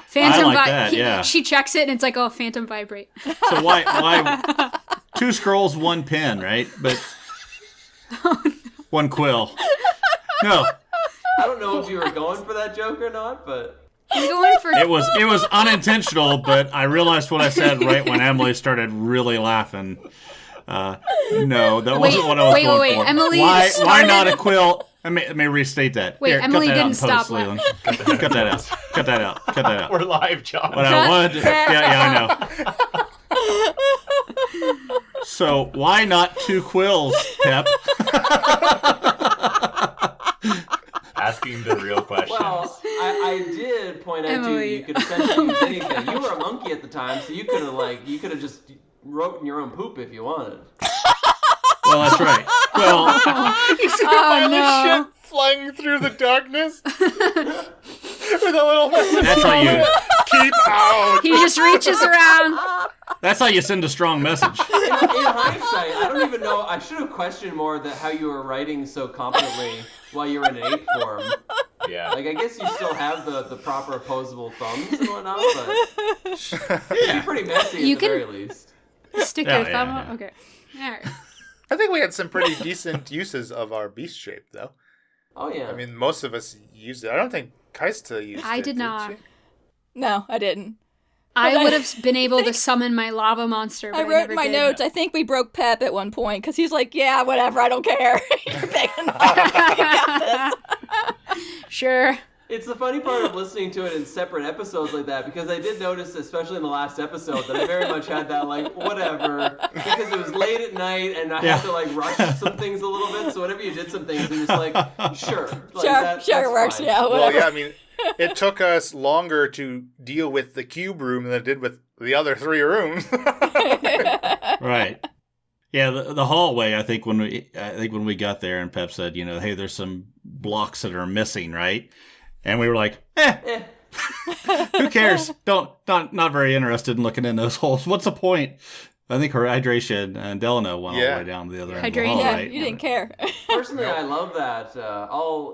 Phantom I like that, yeah. She checks it and it's like, oh, Phantom vibrate. So why 2 scrolls, 1 pen, right? But 1 quill. No, I don't know if you were going for that joke or not, but He's going for it was unintentional, but I realized what I said right when Emily started really laughing. No, that wasn't what I was going wait. for. Emily why started- not a quill? Let me restate that. Wait, Here, Emily cut that didn't out in post, stop laughing. Leland. Cut that out. Cut that out. Cut that out. We're live, John. What I wanted. Yeah, I know. So why not 2 quills, Pep? Asking the real questions. well, I did point out to you Emily. you could essentially use anything. You were a monkey at the time, so you could have just wrote in your own poop if you wanted. Well, that's right. Well, You see the Oh, violet no. ship flying through the darkness with a little message. that's how you. Keep out. He just reaches around. That's how you send a strong message. In hindsight, I don't even know. I should have questioned more that how you were writing so competently while you were in ape form. Yeah. Like, I guess you still have the proper opposable thumbs and whatnot, but it'd be pretty messy You at the can- very least. Stick Yeah, your thumb yeah, up. yeah. Okay. All right. I think we had some pretty decent uses of our beast shape, though. Oh, yeah. I mean, most of us used it. I don't think Kaista used it. I did not. she? No, I didn't. I I would have been able to summon my lava monster. But I I wrote never in my did. notes. I think we broke Pep at one point because he's like, "Yeah, whatever, I don't care." You're big enough. I got this. Sure. It's the funny part of listening to it in separate episodes like that, because I did notice, especially in the last episode, that I very much had that, like, whatever, because it was late at night and I had to, like, rush some things a little bit, so whenever you did some things, it was like, sure. Like, Sure, it works. fine. Yeah, Well, whatever. yeah, I mean, it took us longer to deal with the cube room than it did with the other 3 rooms. Right. Yeah, the hallway. I think when we got there and Pep said, hey, there's some blocks that are missing, right? And we were like, Eh. who cares? Not very interested in looking in those holes. What's the point? I think her hydration and Delano went all the Yeah. way down to the other end of the Hydration. hall, Yeah, right? you didn't care. Personally, I love that.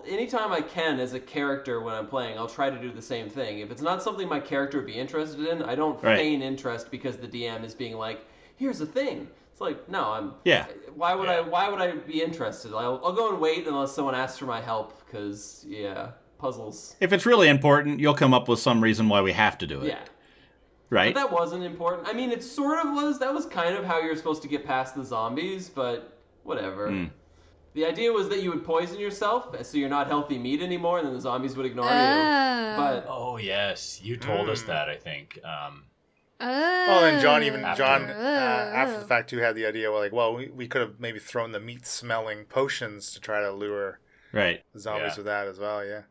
Anytime I can as a character when I'm playing, I'll try to do the same thing. If it's not something my character would be interested in, I don't Right. feign interest because the DM is being like, here's the thing. It's like, no, Yeah. Why would I be interested? I'll go and wait unless someone asks for my help, because, puzzles. If it's really important, you'll come up with some reason why we have to do it. Yeah. Right? But that wasn't important. I mean, it sort of was. That was kind of how you're supposed to get past the zombies, but whatever. The idea was that you would poison yourself, so you're not healthy meat anymore, and then the zombies would ignore you. But Oh, yes. You told us that, I think. Well, and John After. after the fact too had the idea. Well, we could have maybe thrown the meat smelling potions to try to lure Right. the zombies Yeah. with that as well. Yeah,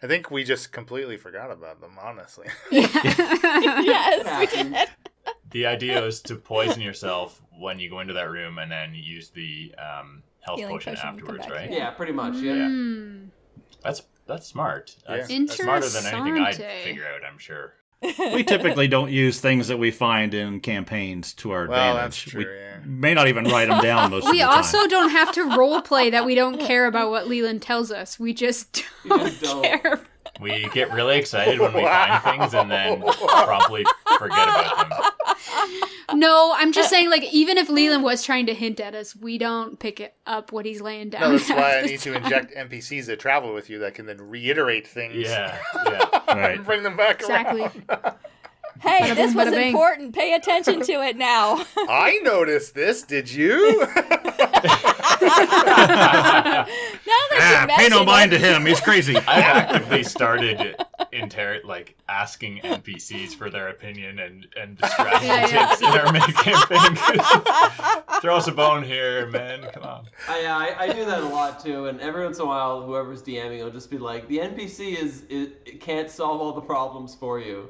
I think we just completely forgot about them. Honestly, Yes, we did. The idea is to poison yourself when you go into that room and then use the health Healing potion potion when you come afterwards, back, right? Yeah, pretty much. Yeah. Mm. That's smart. That's Yeah. smarter than anything I'd Interessante. figure out, I'm sure. We typically don't use things that we find in campaigns to our Well, advantage. that's true, We yeah. may not even write them down most of We the time. also don't have to role play that we don't care about what Leland tells us. We just You don't just don't. care. We get really excited when we find things and then promptly forget about them. No, I'm just saying, like, even if Leland was trying to hint at us, we don't pick it up what he's laying down. no, that's why I half the need to time. inject NPCs that travel with you that can then reiterate things. Yeah. Right. and bring them back Exactly. around. Hey, Bada this boom, was bada bing. important. Pay attention to it now. I noticed this. Did you? Now that you Pay no mention mind it, to him. He's crazy. I've actively started asking NPCs for their opinion and strategy Yeah. tips in our main campaign. Throw us a bone here, man. Come on. I do that a lot too, and every once in a while, whoever's DMing will just be like, "The NPC it can't solve all the problems for you."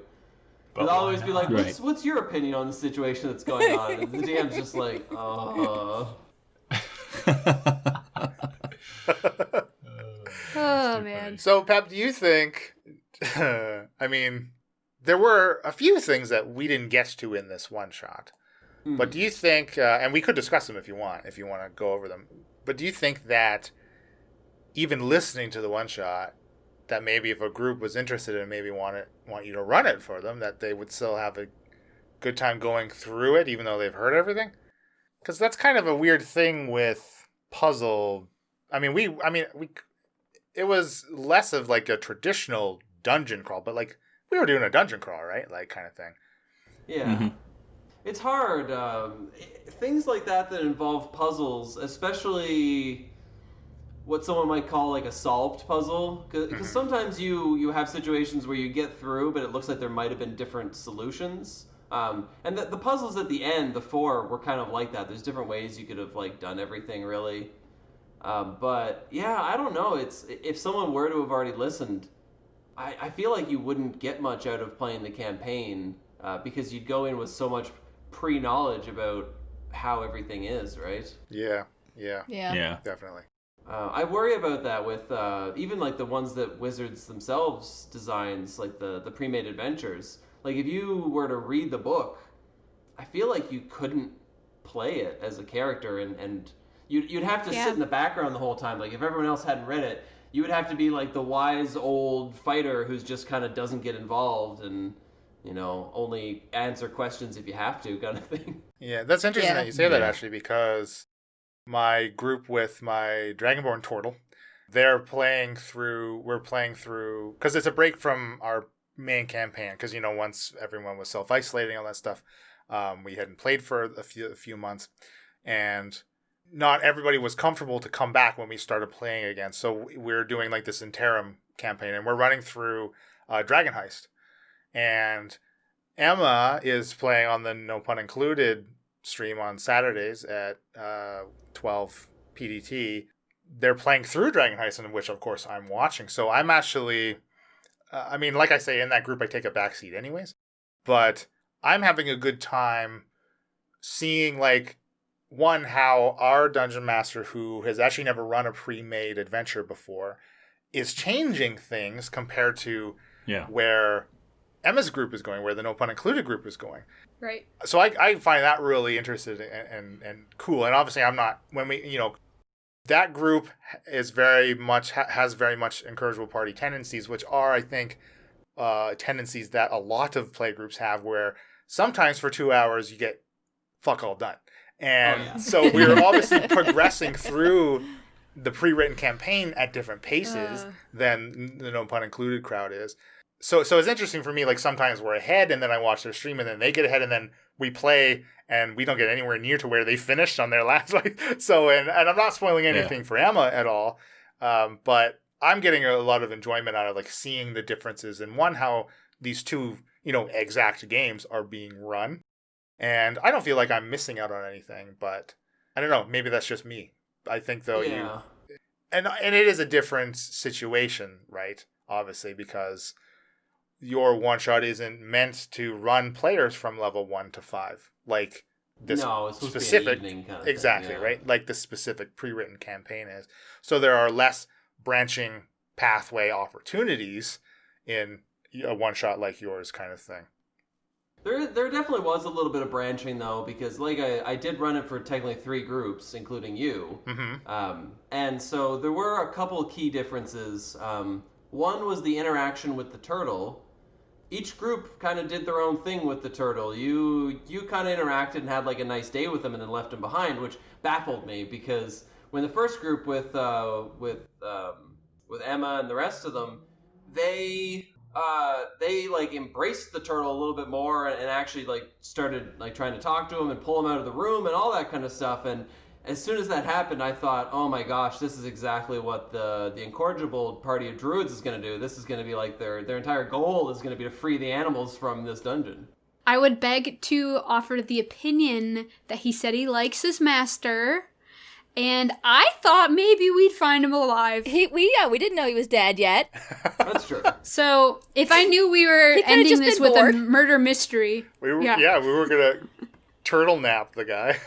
But They'll why always be like, not? Right. what's your opinion on the situation that's going on?" And the DM's just like, Oh, man. So, Pep, do you think? I mean, there were a few things that we didn't get to in this one shot, but do you think? And we could discuss them if you want to go over them. But do you think that even listening to the one shot, that maybe if a group was interested and maybe want you to run it for them, that they would still have a good time going through it, even though they've heard everything? Because that's kind of a weird thing with puzzle. It was less of like a traditional dungeon crawl, but like we were doing a dungeon crawl, right? Like kind of thing. Yeah. Mhm. It's hard. Things like that involve puzzles, especially what someone might call like a solved puzzle, because sometimes you have situations where you get through, but it looks like there might have been different solutions. And the puzzles at the end, the 4, were kind of like that. There's different ways you could have like done everything really. But yeah, I don't know. It's if someone were to have already listened, I feel like you wouldn't get much out of playing the campaign because you'd go in with so much pre-knowledge about how everything is, right? Yeah, Yeah. definitely. I worry about that with even like the ones that Wizards themselves designs, like the pre-made adventures. Like if you were to read the book, I feel like you couldn't play it as a character, and you'd have to sit in the background the whole time. Like if everyone else hadn't read it, you would have to be like the wise old fighter who's just kind of doesn't get involved and only answer questions if you have to, kind of thing. Yeah, that's interesting Yeah. that you say that Yeah. actually, because my group with my Dragonborn Turtle, we're playing through, because it's a break from our main campaign, because, once everyone was self-isolating, all that stuff, we hadn't played for a few months, and not everybody was comfortable to come back when we started playing again, so we're doing like this interim campaign, and we're running through Dragon Heist, and Emma is playing on the No Pun Included stream on Saturdays at 12 PDT. They're playing through Dragon Heist, in which, of course, I'm watching. So I'm actually, like I say, in that group, I take a backseat anyways. But I'm having a good time seeing, like, one, how our Dungeon Master, who has actually never run a pre-made adventure before, is changing things compared to where Emma's group is going, where the No Pun Included group is going. Right. So I find that really interesting and cool. And obviously I'm not, that group is has very much Incorrigible Party tendencies, which are, I think, tendencies that a lot of play groups have, where sometimes for 2 hours you get fuck all done. And so we're obviously progressing through the pre-written campaign at different paces than the No Pun Included crowd is. So it's interesting for me, like sometimes we're ahead and then I watch their stream and then they get ahead and then we play and we don't get anywhere near to where they finished on their last So, and I'm not spoiling anything for Emma at all, but I'm getting a lot of enjoyment out of like seeing the differences and one, how these two exact games are being run. And I don't feel like I'm missing out on anything, but I don't know. Maybe that's just me. I think, though, Yeah. And it is a different situation, right? Obviously, because your one-shot isn't meant to run players from level 1 to 5. Like this No, it's supposed specific, to be an evening kind of exactly, thing, yeah. right? Like the specific pre-written campaign is. So there are less branching pathway opportunities in a one-shot like yours kind of thing. There definitely was a little bit of branching, though, because like I did run it for technically 3 groups, including you. Mm-hmm. And so there were a couple key differences. One was the interaction with the turtle. Each group kind of did their own thing with the turtle. You kind of interacted and had like a nice day with him and then left him behind, which baffled me because when the first group with Emma and the rest of them, they like embraced the turtle a little bit more and actually like started like trying to talk to him and pull him out of the room and all that kind of stuff. And as soon as that happened, I thought, oh my gosh, this is exactly what the Incorrigible party of druids is going to do. This is going to be like their entire goal is going to be to free the animals from this dungeon. I would beg to offer the opinion that he said he likes his master, and I thought maybe we'd find him alive. We didn't know he was dead yet. That's true. So if I knew we were He could've ending just this been with bored. a murder mystery, We were gonna turtle nap the guy.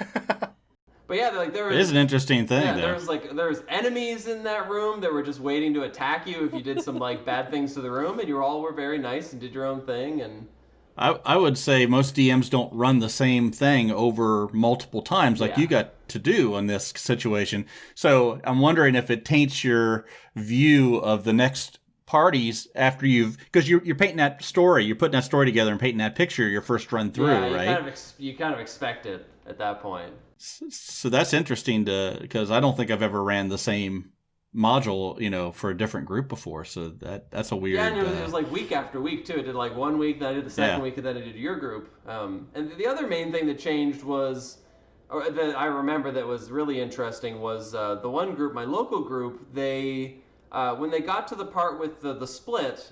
But yeah, like there was. It is an interesting thing, Yeah, though. there was enemies in that room that were just waiting to attack you if you did some like bad things to the room, and you all were very nice and did your own thing. And I would say most DMs don't run the same thing over multiple times like Yeah. you got to do in this situation. So I'm wondering if it taints your view of the next parties after because you're painting that story, you're putting that story together and painting that picture your first run through, yeah, right? You kind of expect it at that point. So that's interesting because I don't think I've ever ran the same module, for a different group before. So that's a weird. Yeah, and it was like week after week too. I did like 1 week, then I did the second Yeah. week, and then I did your group. And the other main thing that changed was, or that I remember that was really interesting was the one group, my local group. They when they got to the part with the split,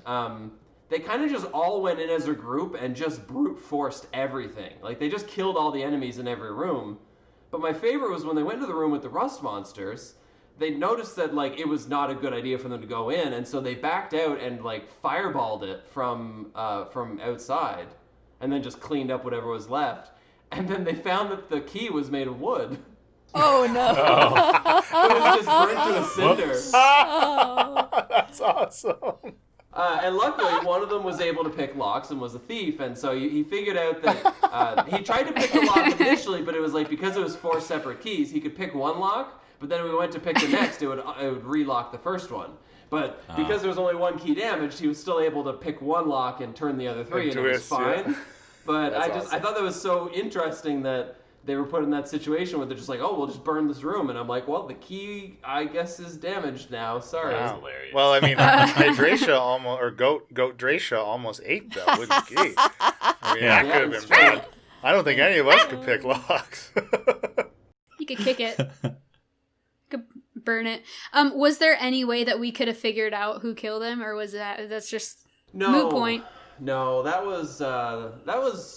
they kind of just all went in as a group and just brute forced everything. Like they just killed all the enemies in every room. But my favorite was when they went to the room with the rust monsters. They noticed that like it was not a good idea for them to go in, and so they backed out and like fireballed it from outside, and then just cleaned up whatever was left. And then they found that the key was made of wood. Oh no. It was just burnt to a cinder. Oh. That's awesome. And luckily, one of them was able to pick locks and was a thief, and so he figured out that he tried to pick the lock initially, but it was like because it was 4 separate keys, he could pick one lock, but then when we went to pick the next, it would relock the first one. But because there was only 1 key damaged, he was still able to pick one lock and turn the other 3, and it was fine. Yeah. But That's I awesome. thought that was so interesting that they were put in that situation where they're just like, oh, we'll just burn this room. And I'm like, well, the key, I guess, is damaged now. Sorry. That's hilarious. Well, I mean, Hydracia almost, or Goat Dracia almost ate the wooden key. I mean, Yeah. that could have it's been bad. I don't think any of us could pick locks. you could kick it. You could burn it. Was there any way that we could have figured out who killed him, or was that's just moot point? No, that was.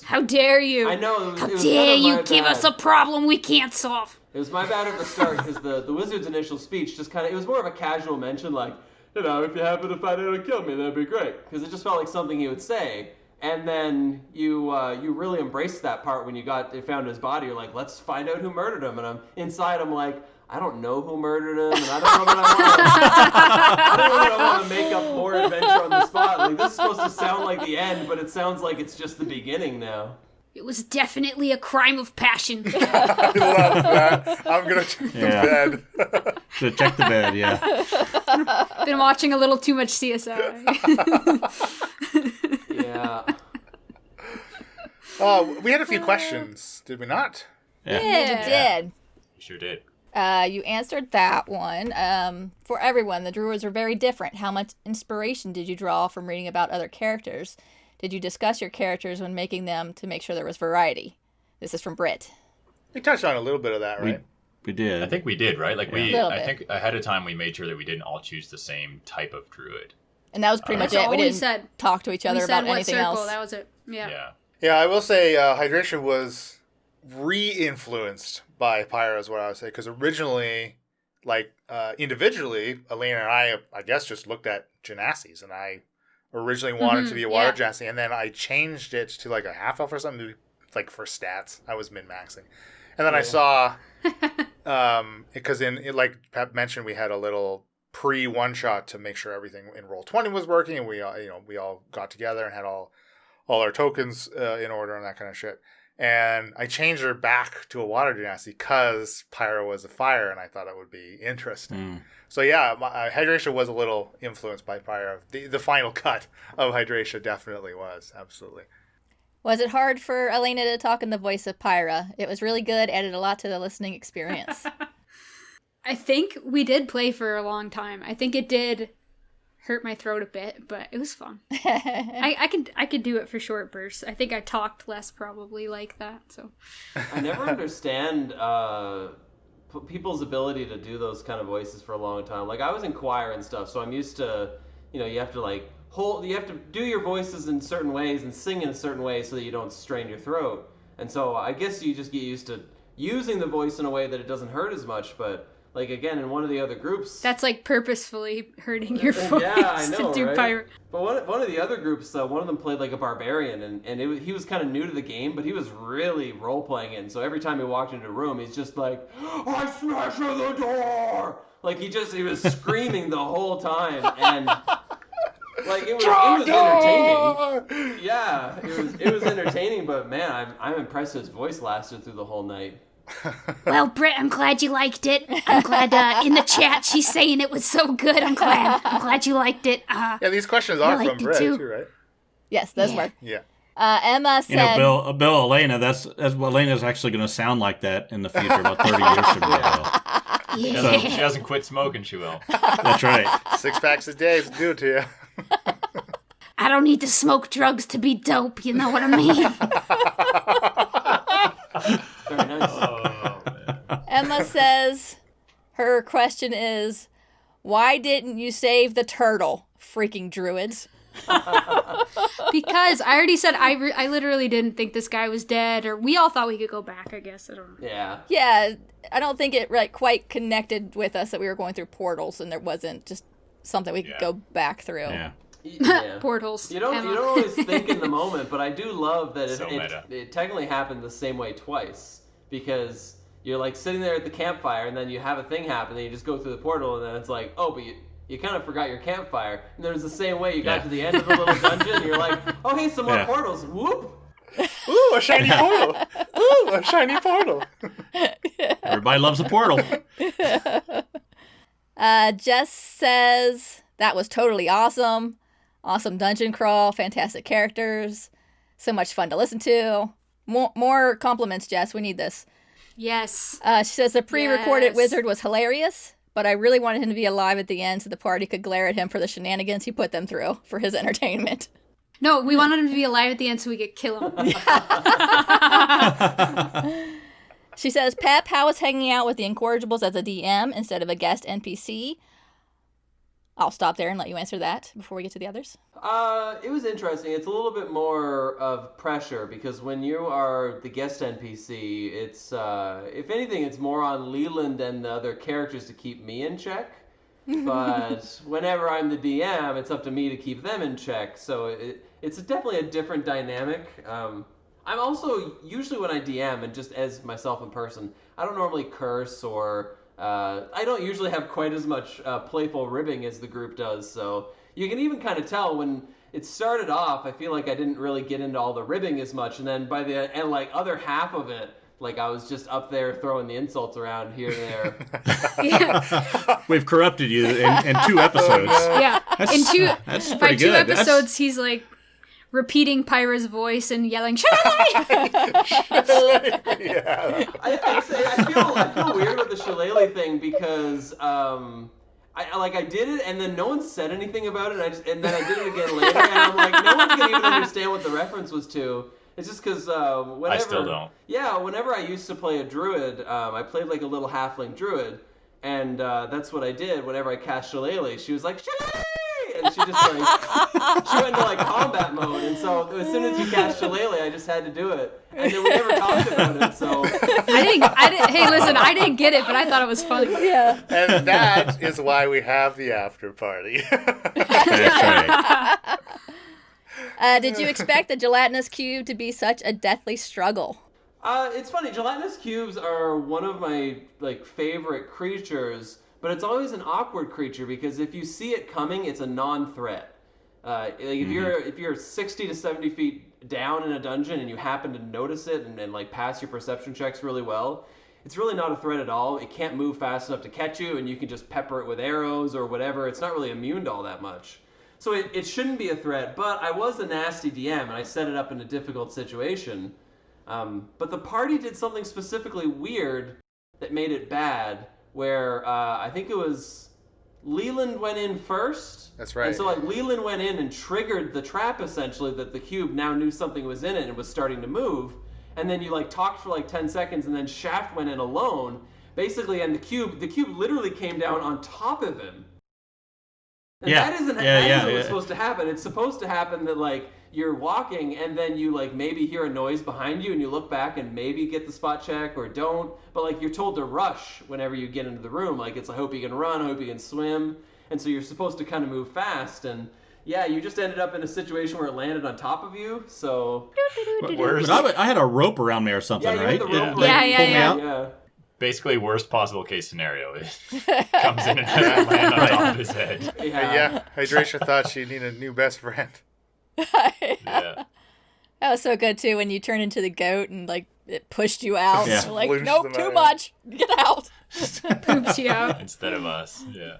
How dare you? I know. It was How kind dare of you my give us a bad. problem we can't solve? It was my bad at the start because the wizard's initial speech just kind of, it was more of a casual mention, like, if you happen to find out who killed me, that'd be great. Because it just felt like something he would say. And then you really embraced that part when you found his body. You're like, let's find out who murdered him. And I'm like, I don't know who murdered him, and I don't know that I want to make up more adventure on the spot. Like, this is supposed to sound like the end, but it sounds like it's just the beginning now. It was definitely a crime of passion. I love that. I'm going to check the bed. So check the bed, yeah. Been watching a little too much CSI. Yeah. We had a few questions, did we not? Yeah, you did. You sure did. You answered that one. For everyone, the Druids were very different. How much inspiration did you draw from reading about other characters? Did you discuss your characters when making them to make sure there was variety? This is from Britt. We touched on a little bit of that, right? We did. I think we did, right? Like Little I bit. think ahead of time we made sure that we didn't all choose the same type of druid. And that was pretty much That's it. all We we didn't said. talk to each other We about said what anything circle, else. that was it. Yeah. Yeah. Yeah, I will say hydration was re-influenced by Pyro is what I would say. Because originally, like, individually, Elena and I guess, just looked at Genassis. And I originally wanted to be a water Genassi. And then I changed it to, like, a half-elf or something, like, for stats. I was min-maxing. And then I saw, because like Pep mentioned, we had a little pre-one-shot to make sure everything in Roll20 was working. And we all got together and had all our tokens in order and that kind of shit. And I changed her back to a water Genassi because Pyro was a fire, and I thought it would be interesting. So yeah, Hydration was a little influenced by Pyro. The final cut of Hydration definitely was, absolutely. Was it hard for Elena to talk in the voice of Pyra? It was really good, added a lot to the listening experience. I think we did play for a long time. I think it did hurt my throat a bit, but it was fun. I could do it for short bursts. I think I talked less probably like that. So I never understand people's ability to do those kind of voices for a long time. Like, I was in choir and stuff, so I'm used to, you have to like you have to do your voices in certain ways and sing in a certain way so that you don't strain your throat. And so I guess you just get used to using the voice in a way that it doesn't hurt as much, but like, again, in one of the other groups... That's, like, purposefully hurting your voice. Yeah, I know, to do right? Pyro. But one of the other groups, one of them played, like, a barbarian, and he was kind of new to the game, but he was really role-playing it. And so every time he walked into a room, he's just like, I smash in the door! Like, he was screaming the whole time, and... Like, it was entertaining. Yeah, it was entertaining, but man, I'm impressed his voice lasted through the whole night. Well, Britt, I'm glad you liked it. I'm glad in the chat she's saying it was so good. I'm glad you liked it. Yeah, these questions are from Britt too, right? Yes, those were. Yeah. Emma said, Bill, Elena, that's what Elena's actually going to sound like that in the future, about 30 years from now. Yeah. She hasn't quit smoking, she will. That's right. 6 packs a day is good to you. I don't need to smoke drugs to be dope, you know what I mean? Very nice. Oh, man. Emma says, her question is, why didn't you save the turtle, freaking druids? Because I already said I literally didn't think this guy was dead, or we all thought we could go back, I guess. I don't know. Yeah. Yeah, I don't think it quite connected with us that we were going through portals and there wasn't just something we could go back through. Yeah. Yeah. Portals. You don't always think in the moment, but I do love that So meta. it technically happened the same way twice, because you're like sitting there at the campfire and then you have a thing happen and you just go through the portal and then it's like, oh, but you kind of forgot your campfire. And there's the same way you got to the end of the little dungeon and you're like, oh, hey, some more portals. Whoop. Ooh, a shiny portal. Ooh, a shiny portal. Everybody loves a portal. Jess says, that was totally awesome. Awesome dungeon crawl, fantastic characters, so much fun to listen to. More compliments, Jess. We need this. Yes. She says the pre-recorded Yes. wizard was hilarious, but I really wanted him to be alive at the end so the party could glare at him for the shenanigans he put them through for his entertainment. No, we wanted him to be alive at the end so we could kill him. She says, Pep, how is hanging out with the Incorrigibles as a DM instead of a guest NPC? I'll stop there and let you answer that before we get to the others. It was interesting. It's a little bit more of pressure because when you are the guest NPC, it's if anything, it's more on Leland and the other characters to keep me in check. But whenever I'm the DM, it's up to me to keep them in check. So it's definitely a different dynamic. I'm also usually when I DM and just as myself in person, I don't normally curse or. I don't usually have quite as much playful ribbing as the group does, so you can even kind of tell when it started off, I feel like I didn't really get into all the ribbing as much, and then by the end, like, other half of it, like, I was just up there throwing the insults around here and there. Yeah. We've corrupted you in 2 episodes. Yeah. That's By pretty 2 good. episodes, he's like repeating Pyra's voice and yelling, "Shillelagh!" Yeah. I feel weird with the shillelagh thing because I did it and then no one said anything about it and then I did it again later and I'm like, no one's gonna even understand what the reference was to. It's just because whenever I still don't. Yeah, whenever I used to play a druid, I played like a little halfling druid, and that's what I did. Whenever I cast shillelagh, she was like shillelagh, and she just like she went into like combat mode, and so as soon as you cast Shillelagh, I just had to do it, and then we never talked about it. So I didn't. Hey, listen, I didn't get it, but I thought it was funny. Yeah. And that is why we have the after party. That's right. Did you expect the gelatinous cube to be such a deathly struggle? It's funny. Gelatinous cubes are one of my like favorite creatures, but it's always an awkward creature because if you see it coming, it's a non-threat. Like if you're 60 to 70 feet down in a dungeon and you happen to notice it and like pass your perception checks really well, it's really not a threat at all. It can't move fast enough to catch you, and you can just pepper it with arrows or whatever. It's not really immune to all that much. So it shouldn't be a threat, but I was a nasty DM, and I set it up in a difficult situation. But the party did something specifically weird that made it bad, where I think it was Leland went in first. That's right. And so like Leland went in and triggered the trap, essentially, that the cube now knew something was in it and was starting to move. And then you like talked for like 10 seconds, and then Shaft went in alone, basically, and the cube literally came down on top of him. And that isn't what's supposed to happen. It's supposed to happen that like you're walking and then you like maybe hear a noise behind you and you look back and maybe get the spot check or don't. But like you're told to rush whenever you get into the room. Like it's I hope you can run, I hope you can swim. And so you're supposed to kind of move fast. And yeah, you just ended up in a situation where it landed on top of you. So But I had a rope around me or something, you right? had the rope Yeah. Basically, worst possible case scenario. It comes in and has to land on top of his head. Yeah, Hydratia thought she needed a new best friend. Yeah. That was so good too when you turned into the goat and like it pushed you out. Yeah. You're like, Flooshed nope, them too out. much. Get out. Poops you out. Instead of us. Yeah.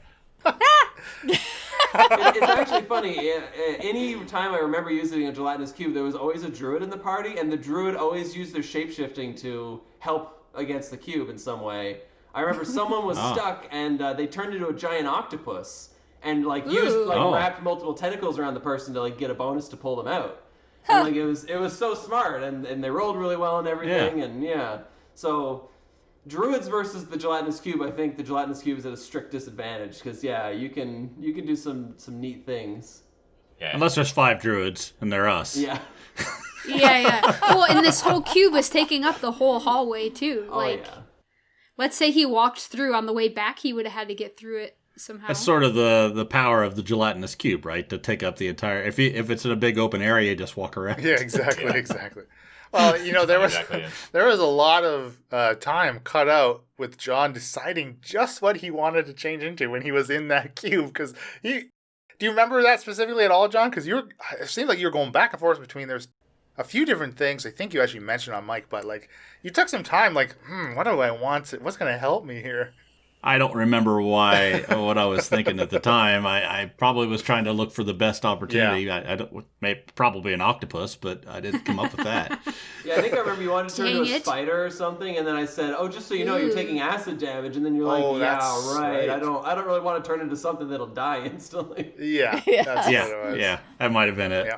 It's actually funny. Any time I remember using a gelatinous cube, there was always a druid in the party, and the druid always used their shapeshifting to help against the cube in some way. I remember someone was stuck, and they turned into a giant octopus, and like wrapped multiple tentacles around the person to like get a bonus to pull them out. And, like it was so smart, and they rolled really well and everything, and so. Druids versus the gelatinous cube. I think the gelatinous cube is at a strict disadvantage because you can do some neat things. Yeah. Unless there's 5 druids and they're us. Yeah. Yeah. Well, and this whole cube is taking up the whole hallway too. Let's say he walked through on the way back, he would have had to get through it somehow. That's sort of the power of the gelatinous cube, right? To take up the entire. If it's in a big open area, just walk around. Yeah, exactly. Well, there was there was a lot of time cut out with John deciding just what he wanted to change into when he was in that cube. Because do you remember that specifically at all, John? Because it seemed like you were going back and forth between there's a few different things. I think you actually mentioned on mic, but like you took some time. Like, what do I want? What's going to help me here? I don't remember what I was thinking at the time. I probably was trying to look for the best opportunity. Yeah. Probably an octopus, but I didn't come up with that. Yeah, I think I remember you wanted to turn into a spider or something, and then I said, "Oh, just so you know, you're taking acid damage," and then you're like, "Yeah, right. I don't really want to turn into something that'll die instantly." Yeah, that's what it was. Yeah, that might have been it. Yeah.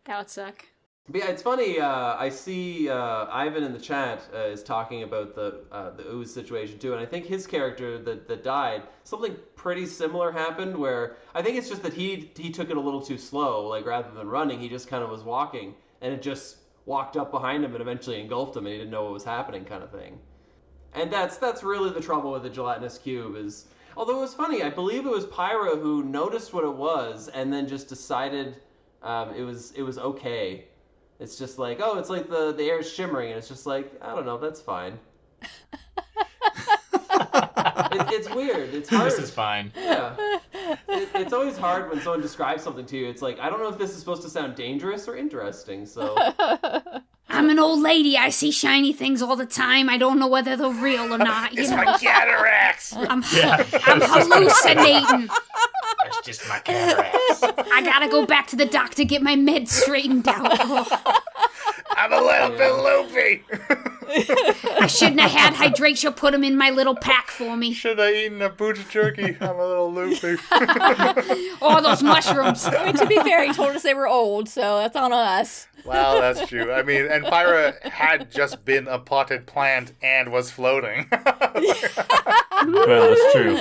That would suck. But yeah, it's funny. I see Ivan in the chat is talking about the ooze situation too, and I think his character that died, something pretty similar happened. Where I think it's just that he took it a little too slow. Like rather than running, he just kind of was walking, and it just walked up behind him and eventually engulfed him, and he didn't know what was happening, kind of thing. And that's really the trouble with the gelatinous cube is. Although it was funny, I believe it was Pyra who noticed what it was and then just decided it was okay. It's just like, oh, it's like the air is shimmering, and it's just like, I don't know, that's fine. It's weird. It's hard. This is fine. Yeah. It's always hard when someone describes something to you. It's like, I don't know if this is supposed to sound dangerous or interesting, so... I'm an old lady. I see shiny things all the time. I don't know whether they're real or not. It's my cataracts. I'm hallucinating. That's just my cataracts. I gotta go back to the doctor, get my meds straightened out. Oh. I'm a little bit loopy. I shouldn't have had hydration put them in my little pack for me. Should have eaten a booch jerky. I'm a little loopy. All those mushrooms. I mean, to be fair, he told us they were old, so that's on us. Well, that's true. I mean, and Pyra had just been a potted plant and was floating. Well, that's true.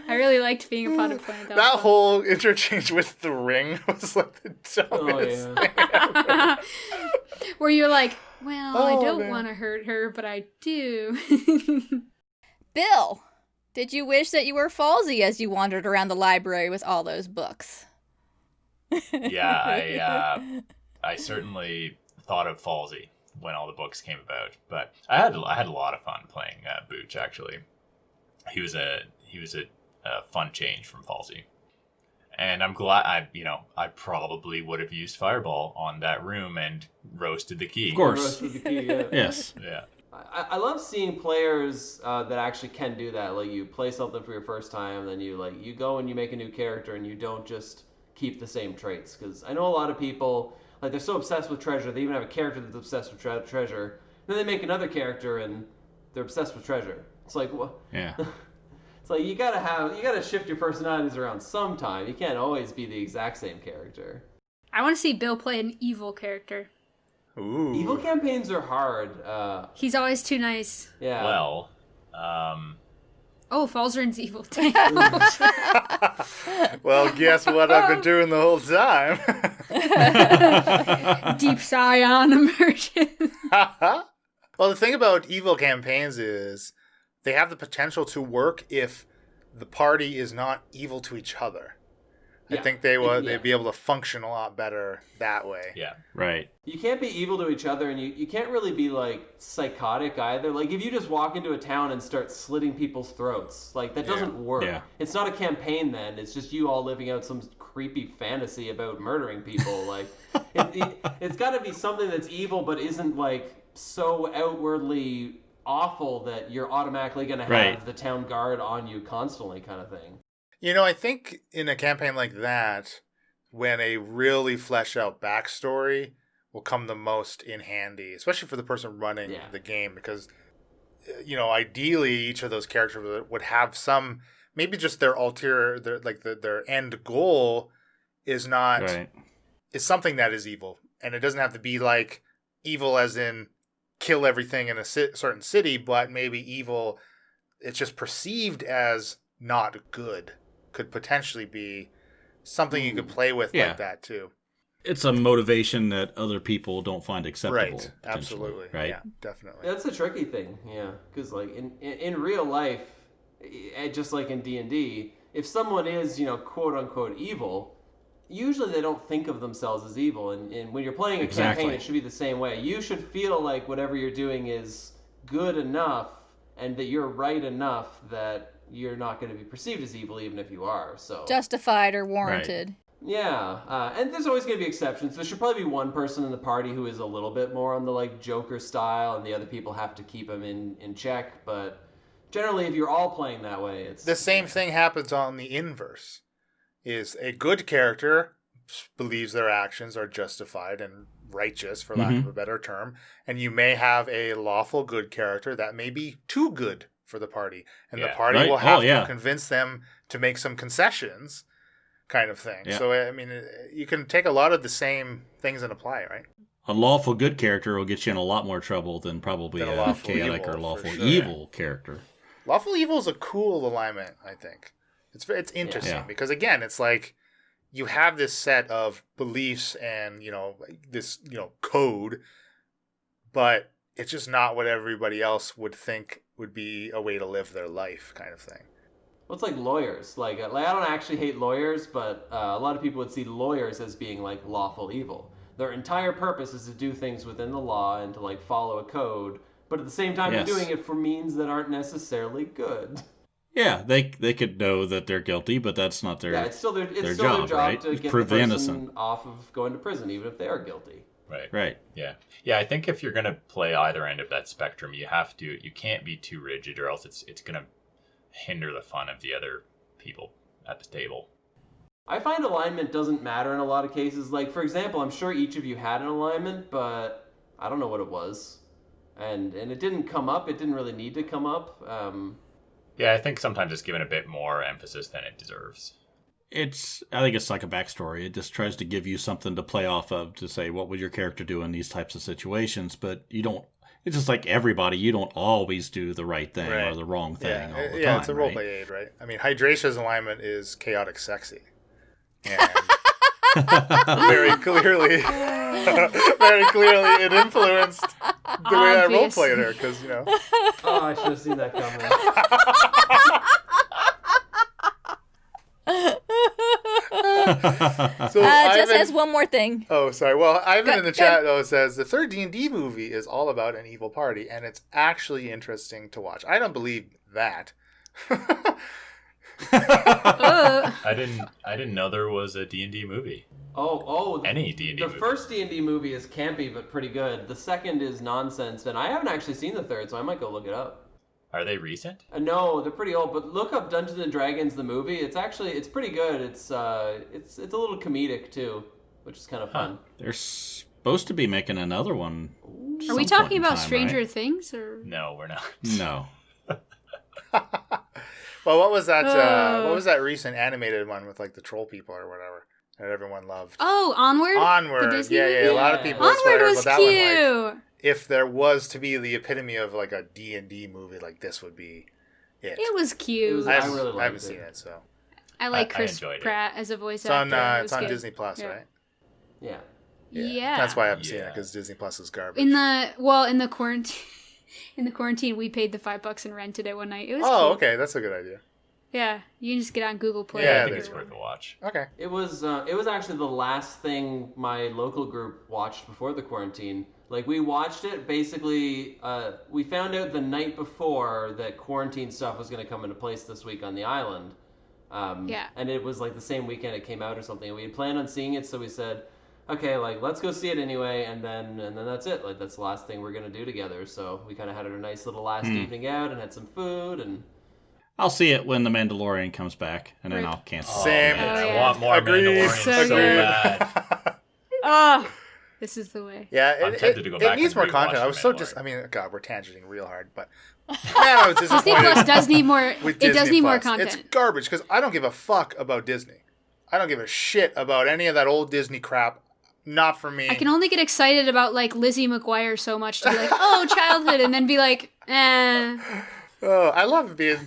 I really liked being a potted plant. That whole interchange with the ring was like the dumbest thing ever. Where you're like, well, I Oh, don't man. want to hurt her, but I do. Bill, did you wish that you were Falsey as you wandered around the library with all those books? Yeah, I certainly thought of Falsey when all the books came about, but I had a lot of fun playing Booch. Actually, he was a fun change from Falsey, and I'm glad I probably would have used Fireball on that room and roasted the key. Of course. Roasted the key, yeah. Yes. Yeah. I love seeing players that actually can do that. Like, you play something for your first time, then you go and you make a new character, and you don't just keep the same traits. Because I know a lot of people, like, they're so obsessed with treasure, they even have a character that's obsessed with treasure. Then they make another character and they're obsessed with treasure. It's like, what? Yeah. It's like you gotta shift your personalities around sometime. You can't always be the exact same character. I want to see Bill play an evil character. Ooh. Evil campaigns are hard. He's always too nice. Yeah. Well, Oh, Falzarin's evil. Damn. Well, guess what I've been doing the whole time? Deep sigh on immersion. Well, the thing about evil campaigns is they have the potential to work if the party is not evil to each other. I Yeah. think they'd be able to function a lot better that way. yeah. Right. You can't be evil to each other, and you can't really be, like, psychotic either. Like, if you just walk into a town and start slitting people's throats, like, that doesn't work. Yeah. It's not a campaign then. It's just you all living out some creepy fantasy about murdering people. Like, it's got to be something that's evil but isn't, like, so outwardly awful that you're automatically going to have Right. the town guard on you constantly, kind of thing. You know, I think in a campaign like that, when a really fleshed out backstory will come the most in handy, especially for the person running Yeah. the game, because, ideally each of those characters would have some, maybe just their ulterior, their end goal is not, Right. is something that is evil. And it doesn't have to be like evil as in kill everything in a certain city, but maybe evil, it's just perceived as not good. Could potentially be something you could play with Yeah. like that too. It's a motivation that other people don't find acceptable. Right. potentially, Absolutely. Right. Yeah, definitely. That's a tricky thing, yeah. Because, like, in real life, just like in D&D, if someone is, quote-unquote evil, usually they don't think of themselves as evil. And when you're playing a Exactly. campaign, it should be the same way. You should feel like whatever you're doing is good enough and that you're right enough that you're not going to be perceived as evil even if you are. So Justified or warranted. yeah, and there's always going to be exceptions. There should probably be one person in the party who is a little bit more on the, like, Joker style, and the other people have to keep him in check. But generally, if you're all playing that way, it's The same thing happens on the inverse. Is a good character believes their actions are justified and righteous, for lack of a better term, and you may have a lawful good character that may be too good for the party, and the Yeah. party Right. will have Oh, yeah. to convince them to make some concessions, kind of thing. Yeah. So, I mean, you can take a lot of the same things and apply, right? A lawful good character will get you in a lot more trouble than probably Than a a lawful chaotic evil, or for lawful sure. evil character. Lawful evil is a cool alignment, I think. It's interesting Yeah. because, again, it's like you have this set of beliefs and, this, code, but it's just not what everybody else would think would be a way to live their life, kind of thing. Well, it's like lawyers. Like I don't actually hate lawyers, but a lot of people would see lawyers as being like lawful evil. Their entire purpose is to do things within the law and to, like, follow a code, but at the same time, Yes. they're doing it for means that aren't necessarily good. Yeah, they could know that they're guilty, but that's not their Yeah, it's still their job, right? to get Prove the the person innocent. off of going to prison, even if they are guilty. Right. Right. Yeah. Yeah, I think if you're going to play either end of that spectrum, you can't be too rigid, or else it's going to hinder the fun of the other people at the table. I find alignment doesn't matter in a lot of cases. Like, for example, I'm sure each of you had an alignment, but I don't know what it was. and it didn't come up. It didn't really need to come up. Yeah, I think sometimes it's given a bit more emphasis than it deserves. I think it's like a backstory. It just tries to give you something to play off of to say, what would your character do in these types of situations? But you don't, it's just like everybody, you don't always do the right thing or the wrong thing all the time. Yeah, it's a roleplay aid, right? I mean, Hydracia's alignment is chaotic sexy. And very clearly, it influenced the way I roleplayed her, because, you know. Oh, I should have seen that coming. So just has one more thing. Oh, sorry. Well, Ivan in the chat, though, says the third D&D movie is all about an evil party, and it's actually interesting to watch. I don't believe that. I didn't know there was a D&D movie. Any D&D movie. The first D&D movie is campy but pretty good. The second is nonsense, and I haven't actually seen the third, so I might go look it up. Are they recent? No, they're pretty old. But look up Dungeons and Dragons the movie. It's pretty good. It's a little comedic too, which is kind of fun. They're supposed to be making another one. Are we talking about Stranger Things or? No, we're not. No. Well, what was that? What was that recent animated one with like the troll people or whatever that everyone loved? Oh, Onward. Onward. The Disney Yeah. movie? A lot of people. Onward was cute. If there was to be the epitome of like a D&D movie, like this would be it. It was cute. I really liked haven't it. seen it, so. I like I Chris enjoyed it. Pratt as a voice It's on, actor. it's on Disney Plus, Yeah. right? Yeah. Yeah. That's why I haven't seen it, because Disney Plus is garbage. In the quarantine, we paid the $5 and rented it one night. It was Oh, cool. okay, that's a good idea. Yeah, you can just get on Google Play. Yeah, I think there it's you worth a watch. Okay. It was actually the last thing my local group watched before the quarantine. Like, we watched it, basically, we found out the night before that quarantine stuff was going to come into place this week on the island. Yeah. And it was, like, the same weekend it came out or something. And we had planned on seeing it, so we said, okay, like, let's go see it anyway, and then that's it. Like, that's the last thing we're going to do together. So we kind of had our nice little last evening out and had some food, and... I'll see it when The Mandalorian comes back, and then I'll cancel. Same. Man, Oh, I yeah. want more Agreed. Mandalorian So so good. bad. Oh, this is the way. Yeah, I'm tempted to go back it needs and more content. rewatch I was The so Mandalorian. I mean, God, we're tangenting real hard, but man, I was Disney disappointed. Plus does need more. with It does Disney need more Plus. content. It's garbage because I don't give a fuck about Disney. I don't give a shit about any of that old Disney crap. Not for me. I can only get excited about like Lizzie McGuire so much to be like, oh, childhood, and then be like, eh. Oh, I love being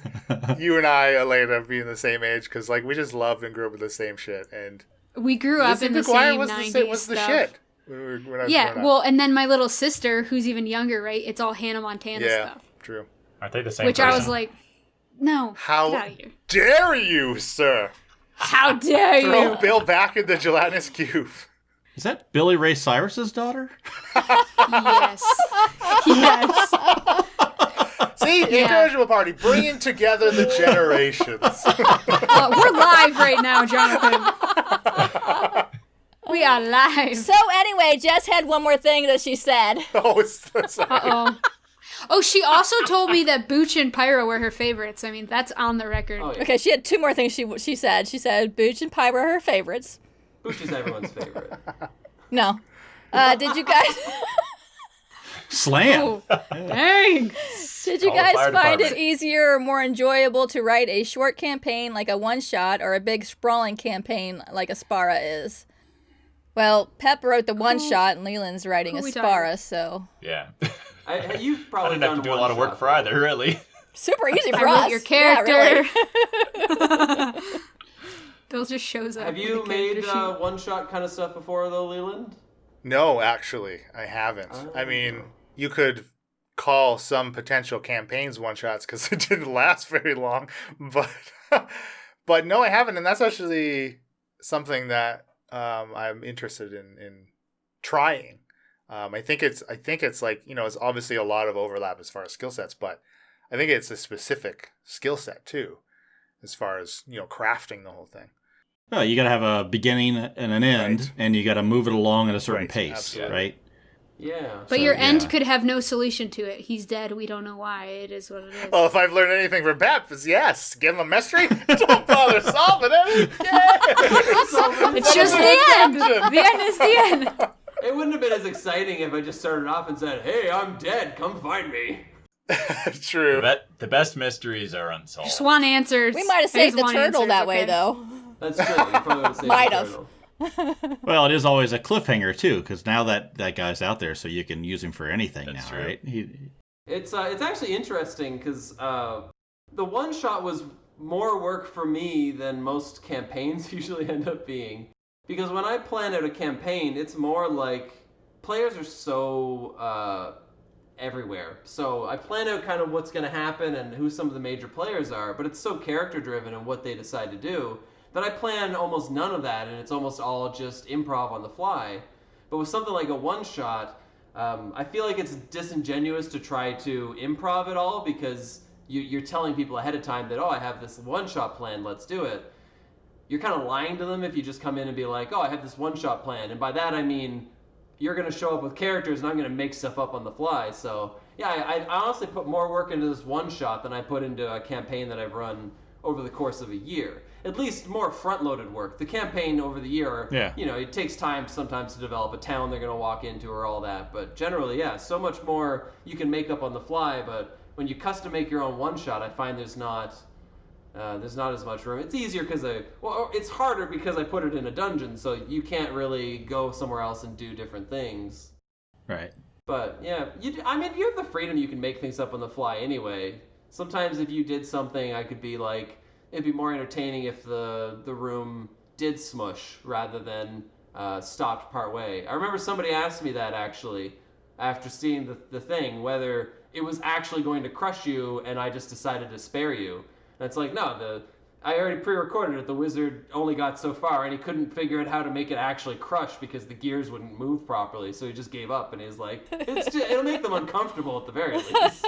you and I, Elena, being the same age because like we just loved and grew up with the same shit. And We grew up Lizzie in the McGuire same was 90s was the stuff. shit. When I was Yeah, growing up. well, and then my little sister, who's even younger, right? It's all Hannah Montana stuff. True. Aren't they the same Which person? I was like, no, How get out of here. dare you, sir? How dare Throw you? Bill back in the gelatinous cube. Is that Billy Ray Cyrus's daughter? Yes. Yes. See, Incorrigible Party, bringing together the generations. We're live right now, Jonathan. We are live. So anyway, Jess had one more thing that she said. Oh, sorry. Uh-oh. Oh, she also told me that Booch and Pyro were her favorites. I mean, that's on the record. Oh, yeah. Okay, she had two more things she said. She said Booch and Pie were her favorites. Booch is everyone's favorite. No. Did you guys Slam! Oh, dang. did you Call the guys fire find it department. easier or more enjoyable to write a short campaign like a one-shot or a big sprawling campaign like a Spara is? Well, Pep wrote the one-shot and Leland's writing a who we talking Spara, about? so Yeah. You've I probably didn't have to done do a lot of one work shot, for right? either, really. super easy I for wrote us. your Yeah, character. really. Bill just shows up. Have with you the made character sheet. one-shot kind of stuff before, though, Leland? No, actually, I haven't. I mean, you could call some potential campaigns one-shots because it didn't last very long, but no, I haven't, and that's actually something that I'm interested in trying. I think it's like, you know, it's obviously a lot of overlap as far as skill sets, but I think it's a specific skill set too, as far as, you know, crafting the whole thing. Well, you got to have a beginning and an end, Right. and you got to move it along at a certain Right, pace, absolutely. right? Yeah. But So, your yeah. end could have no solution to it. He's dead. We don't know why. It is what it is. Well, if I've learned anything from Pep, is yes, give him a mystery. Don't bother solving it. Yeah. It's just the end. The end is the end. It wouldn't have been as exciting if I just started off and said, "Hey, I'm dead. Come find me." True. The best mysteries are unsolved. Just want answers. We might have I saved just the want turtle answers, that way, okay? though. That's true. You probably would have saved Might the have. turtle. Well, it is always a cliffhanger too, because now that guy's out there, so you can use him for anything That's now, true. right? It's actually interesting because the one shot was more work for me than most campaigns usually end up being. Because when I plan out a campaign, it's more like players are so everywhere. So I plan out kind of what's going to happen and who some of the major players are, but it's so character driven and what they decide to do that I plan almost none of that, and it's almost all just improv on the fly. But with something like a one shot, I feel like it's disingenuous to try to improv it all because you're telling people ahead of time that, oh, I have this one shot plan, let's do it. You're kind of lying to them if you just come in and be like, oh, I have this one shot plan, and by that I mean you're going to show up with characters and I'm going to make stuff up on the fly. So yeah, I honestly put more work into this one shot than I put into a campaign that I've run over the course of a year. At least more front-loaded work. The campaign over the year, it takes time sometimes to develop a town they're going to walk into or all that. But generally, yeah, so much more you can make up on the fly. But when you custom make your own one-shot, I find there's not as much room. It's easier because it's harder because I put it in a dungeon, so you can't really go somewhere else and do different things. Right. But yeah, you have the freedom. You can make things up on the fly anyway. Sometimes if you did something, I could be like, it'd be more entertaining if the room did smush rather than stopped part way. I remember somebody asked me that actually after seeing the thing, whether it was actually going to crush you and I just decided to spare you. And it's like, no, I already pre-recorded it. The wizard only got so far and he couldn't figure out how to make it actually crush because the gears wouldn't move properly. So he just gave up and he's like, it'll make them uncomfortable at the very least.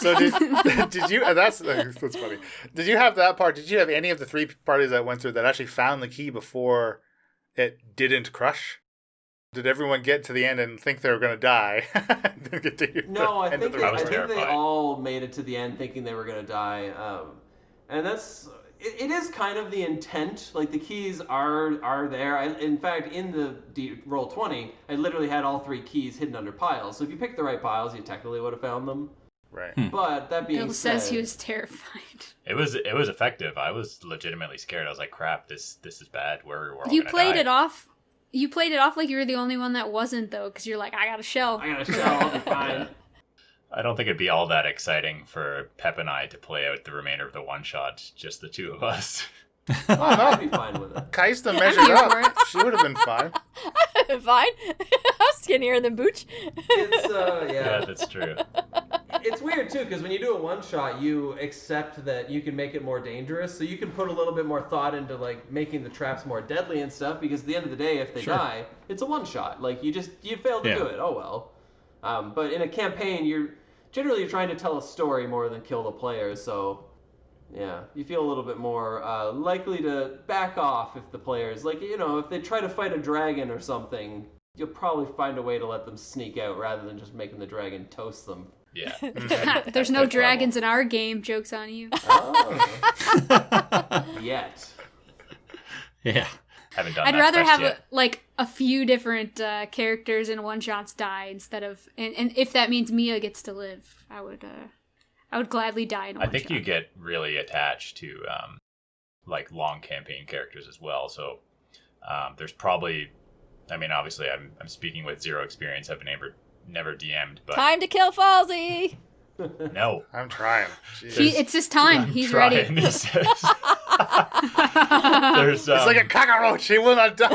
So did you? That's funny. Did you have that part? Did you have any of the three parties that went through that actually found the key before it didn't crush? Did everyone get to the end and think they were going to die? No, I think terrified. they all made it to the end thinking they were going to die. And it is kind of the intent. Like the keys are there. In fact, in the Roll20, I literally had all three keys hidden under piles. So if you picked the right piles, you technically would have found them. Right. But that being Bill said, says he was terrified. It was effective. I was legitimately scared. I was like, crap, this is bad. We're all You gonna played die. it off. You played it off like you were the only one that wasn't, though, because you're like, I got a shell. I'll be fine. I don't think it'd be all that exciting for Pep and I to play out the remainder of the one shot, just the two of us. I'd be fine with it. Kaista measured here for up. She would have been fine. Fine. I'm skinnier than Booch. It's Yeah, that's true. It's weird too because when you do a one shot, you accept that you can make it more dangerous, so you can put a little bit more thought into like making the traps more deadly and stuff. Because at the end of the day, if they die, it's a one shot. Like you failed to do it. Oh well. But in a campaign, you're trying to tell a story more than kill the players. So yeah, you feel a little bit more likely to back off if the players if they try to fight a dragon or something, you'll probably find a way to let them sneak out rather than just making the dragon toast them. Yeah. There's no dragons in our game. Joke's on you. Oh. Yet. Yeah. Haven't done I'd that rather quest have yet. a few different characters in one shots die instead of and if that means Mia gets to live, I would gladly die in a I one think shot. you get really attached to like long campaign characters as well. So there's probably, I mean, obviously I'm speaking with zero experience. I've never DM'd, but Time to kill Falsey. no. I'm trying. Jeez. It's his time. He's Trying, ready. he says. There's It's like a cockroach. He will not die.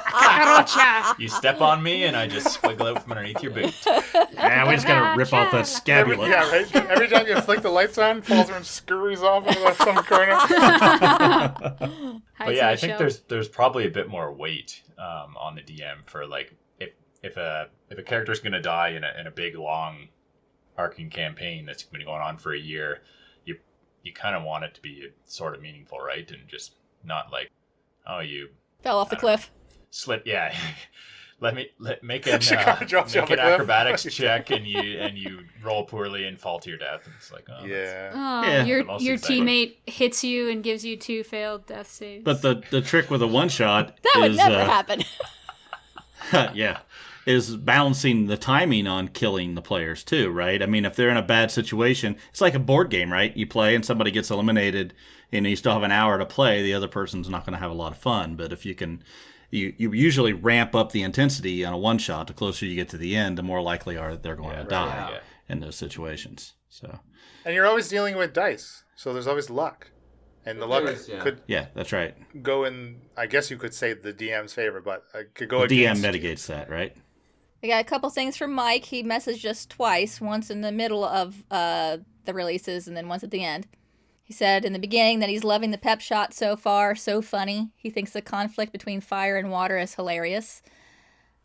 Kakarocha. you step on me and I just squiggle out from underneath your boot. Yeah, we just gotta rip off the scabula. Yeah, right. Every time you flick the lights on, falls and scurries off into some corner. But yeah, I think there's probably a bit more weight on the DM for like if a character's gonna die in a big long arcing campaign that's been going on for a year, you kind of want it to be sort of meaningful, right? And just not like, oh, you Fell off the cliff. slip. Yeah, make an Chicago drops you off make a an cliff. acrobatics check and you roll poorly and fall to your death. And it's like, oh, Yeah. Oh, Yeah. your The most teammate exciting. hits you and gives you 2 failed death saves. But the trick with a one shot That would is never happen. Yeah, is balancing the timing on killing the players too, right? I mean, if they're in a bad situation, it's like a board game, right? You play and somebody gets eliminated and you still have an hour to play, the other person's not going to have a lot of fun. But if you can, you usually ramp up the intensity on a one-shot. The closer you get to the end, the more likely are they're going to die in those situations. So, and you're always dealing with dice, so there's always luck. And the luck could that's right. Go in, I guess you could say the DM's favor, but could go the against DM mitigates that, right? We got a couple things from Mike. He messaged us twice, once in the middle of the releases and then once at the end. He said in the beginning that he's loving the Pepshot so far, so funny. He thinks the conflict between fire and water is hilarious.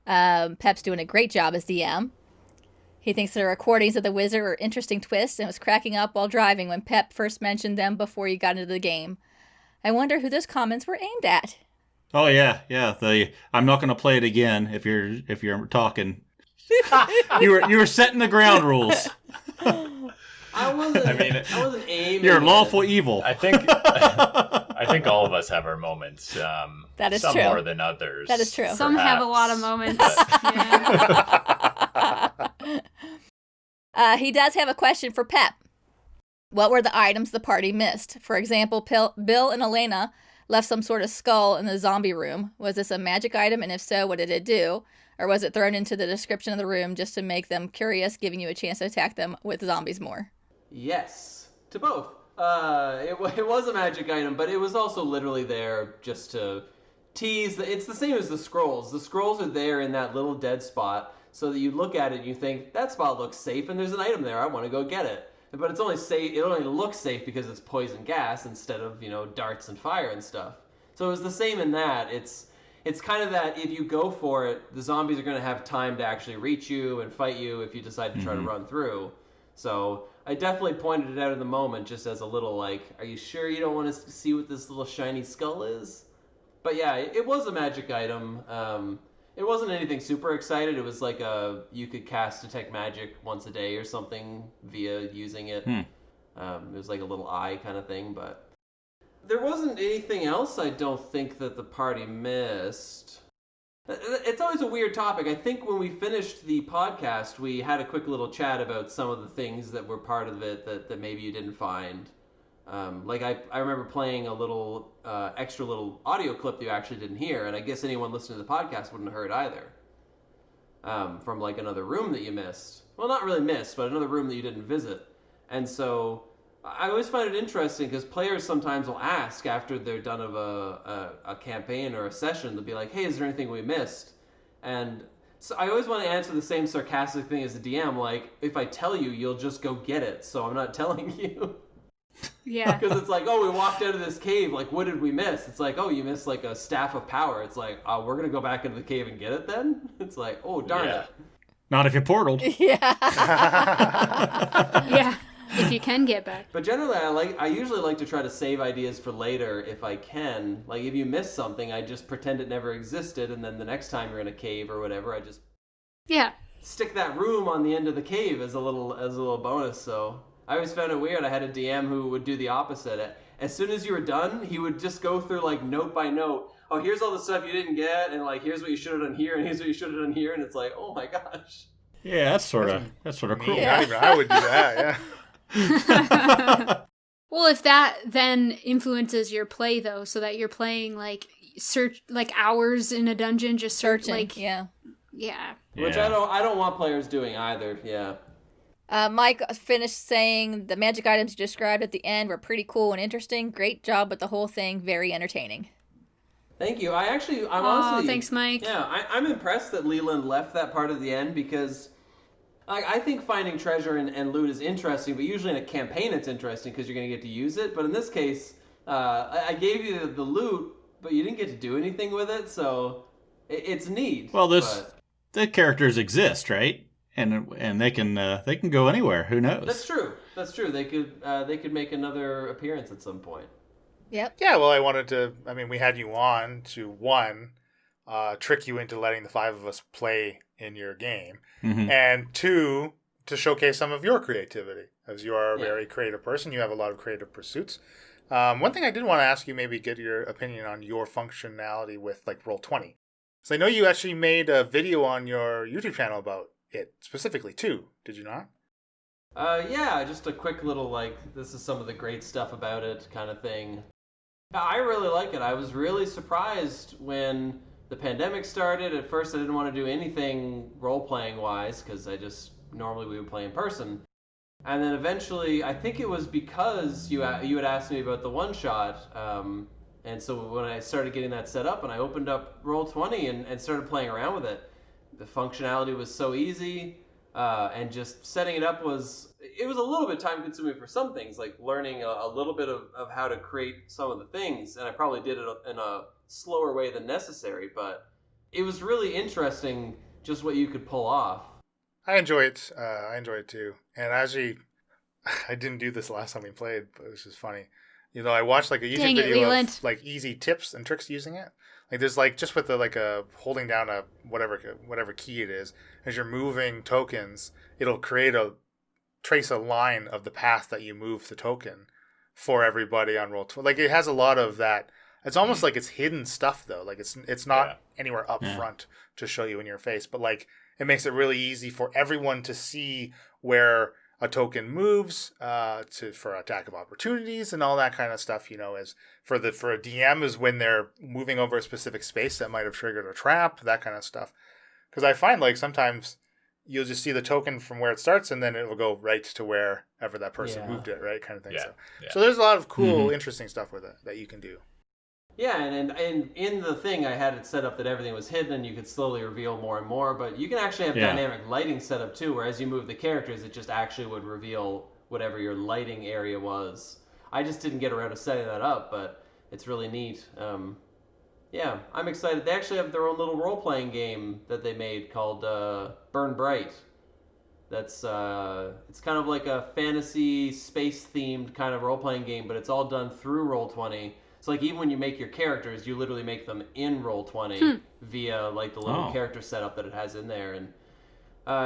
Pep's doing a great job as DM. He thinks the recordings of the wizard are interesting twists and was cracking up while driving when Pep first mentioned them before he got into the game. I wonder who those comments were aimed at. Oh yeah. I'm not going to play it again if you're talking. you were setting the ground rules. I wasn't aiming. You're lawful evil. I think all of us have our moments. That is some true. More than others. That is true. Some have a lot of moments. He does have a question for Pep. What were the items the party missed? For example, Bill and Elena left some sort of skull in the zombie room. Was this a magic item, and if so, what did it do? Or was it thrown into the description of the room just to make them curious, giving you a chance to attack them with zombies more? Yes, to both. It was a magic item, but it was also literally there just to tease. It's the same as the scrolls. The scrolls are there in that little dead spot so that you look at it and you think, that spot looks safe and there's an item there. I want to go get it. But it's only safe. It only looks safe because it's poison gas instead of, darts and fire and stuff. So it was the same in that. It's kind of that if you go for it, the zombies are going to have time to actually reach you and fight you if you decide to try to run through. So I definitely pointed it out in the moment just as a little like, are you sure you don't want to see what this little shiny skull is? But yeah, it was a magic item. It wasn't anything super excited. It was like you could cast Detect Magic once a day or something via using it. It was like a little eye kind of thing, but there wasn't anything else I don't think that the party missed. It's always a weird topic. I think when we finished the podcast, we had a quick little chat about some of the things that were part of it that maybe you didn't find. Like I remember playing a little extra little audio clip that you actually didn't hear, and I guess anyone listening to the podcast wouldn't have heard either. From like another room that you missed. Well, not really missed, but another room that you didn't visit. And so I always find it interesting because players sometimes will ask after they're done of a campaign or a session, they'll be like, hey, is there anything we missed? And so I always want to answer the same sarcastic thing as the DM, like, if I tell you, you'll just go get it, so I'm not telling you. Yeah. Because it's like, oh, we walked out of this cave, like, what did we miss? It's like, oh, you missed, like, a staff of power. It's like, oh, we're going to go back into the cave and get it then? It's like, oh, darn it. Not if you're portaled. Yeah. Yeah. If you can get back. But generally, I usually like to try to save ideas for later if I can. Like, if you miss something, I just pretend it never existed, and then the next time you're in a cave or whatever, I just stick that room on the end of the cave as a little bonus. So I always found it weird. I had a DM who would do the opposite. As soon as you were done, he would just go through, like, note by note. Oh, here's all the stuff you didn't get, and, like, here's what you should have done here, and here's what you should have done here, and it's like, oh my gosh. Yeah, that's sort of cruel. Yeah. Not even I would do that, yeah. Well, if that then influences your play though, so that you're playing like hours in a dungeon just Searching, like yeah. Which I don't want players doing either. Yeah. Mike finished saying the magic items you described at the end were pretty cool and interesting. Great job with the whole thing. Very entertaining. Thank you. I'm honestly. Thanks, Mike. Yeah, I'm impressed that Leland left that part of the end because. I think finding treasure and loot is interesting, but usually in a campaign it's interesting because you're going to get to use it. But in this case, I gave you the loot, but you didn't get to do anything with it, so it's neat. Well, the characters exist, right? And they can go anywhere. Who knows? That's true. They could make another appearance at some point. Yep. Yeah. Well, we had you on to trick you into letting the five of us play in your game, and two, to showcase some of your creativity, as you are a very creative person. You have a lot of creative pursuits. One thing I did want to ask you, maybe get your opinion on your functionality with like Roll20. So I know you actually made a video on your YouTube channel about it specifically too. Did you not? Yeah, just a quick little, this is some of the great stuff about it kind of thing. I really like it. I was really surprised when the pandemic started. At first, I didn't want to do anything role-playing wise because normally we would play in person. And then eventually, I think it was because you had asked me about the one-shot. And so when I started getting that set up and I opened up Roll20 and started playing around with it, the functionality was so easy. And just setting it up was a little bit time consuming for some things, like learning a little bit of how to create some of the things. And I probably did it in a slower way than necessary, but it was really interesting just what you could pull off. I enjoy it. I enjoy it too. And actually, I didn't do this last time we played, but it was just funny. I watched like a YouTube video of like easy tips and tricks using it. Like there's like just with the holding down a whatever key it is, as you're moving tokens, it'll trace a line of the path that you move the token for everybody on Roll20. Like it has a lot of that. It's almost like it's hidden stuff though. Like it's not anywhere up front to show you in your face, but like it makes it really easy for everyone to see where a token moves for attack of opportunities and all that kind of stuff. As for a DM is when they're moving over a specific space that might have triggered a trap, that kind of stuff. Because I find like sometimes you'll just see the token from where it starts and then it will go right to wherever that person moved it, right? Kind of thing. So there's a lot of cool, interesting stuff with it that you can do. Yeah, and in the thing, I had it set up that everything was hidden and you could slowly reveal more and more, but you can actually have dynamic lighting set up too, where as you move the characters, it just actually would reveal whatever your lighting area was. I just didn't get around to setting that up, but it's really neat. Yeah, I'm excited. They actually have their own little role-playing game that they made called Burn Bright. That's it's kind of like a fantasy, space-themed kind of role-playing game, but it's all done through Roll20. So like even when you make your characters, you literally make them in Roll20 via like the little character setup that it has in there, and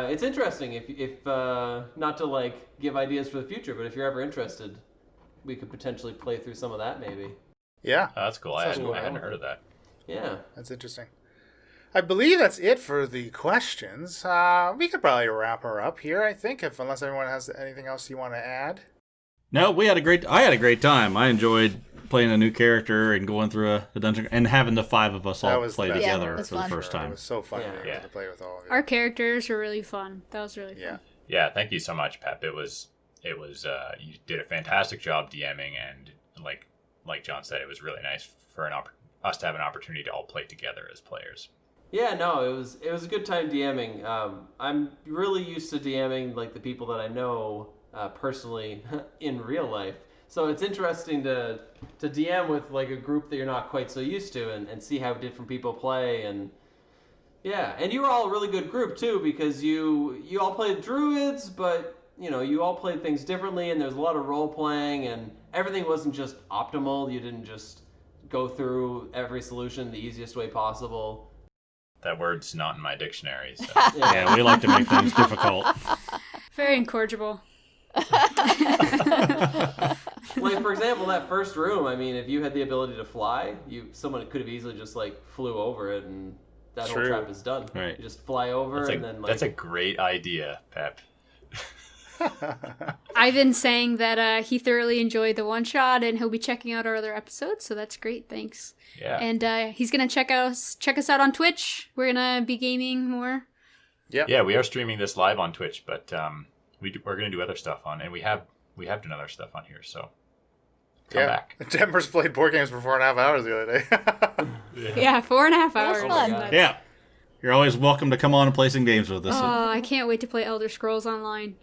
it's interesting. If not to like give ideas for the future, but if you're ever interested, we could potentially play through some of that maybe. Yeah, that's cool. I hadn't heard of that. Yeah, that's interesting. I believe that's it for the questions. We could probably wrap her up here, I think, unless everyone has anything else you want to add. No, I had a great time. I enjoyed playing a new character and going through a dungeon and having the five of us all play together for the first time. It was so fun to play with all of you. Our characters were really fun. That was really fun. Yeah, thank you so much, Pep. It was you did a fantastic job DMing, and like John said, it was really nice for us to have an opportunity to all play together as players. Yeah, no, it was a good time DMing. I'm really used to DMing like the people that I know personally in real life. So it's interesting to DM with like a group that you're not quite so used to and see how different people play. And yeah, and you were all a really good group too, because you all played druids, but you all played things differently, and there's a lot of role playing, and everything wasn't just optimal. You didn't just go through every solution the easiest way possible. That word's not in my dictionary. So. Yeah, we like to make things difficult. Very incorrigible. Like for example, that first room. I mean, if you had the ability to fly, someone could have easily just like flew over it, and that whole trap is done. Right. You just fly over, and then that's a great idea, Pep. Ivan's saying that he thoroughly enjoyed the one shot, and he'll be checking out our other episodes. So that's great. Thanks. Yeah. And he's gonna check us out on Twitch. We're gonna be gaming more. Yeah. Yeah, we are streaming this live on Twitch, but we're gonna do other stuff on, and we have done other stuff on here. So come back. Denver's played board games for 4.5 hours the other day. Yeah, 4.5 hours. Fun. Yeah. You're always welcome to come on and play some games with us. Oh, I can't wait to play Elder Scrolls Online.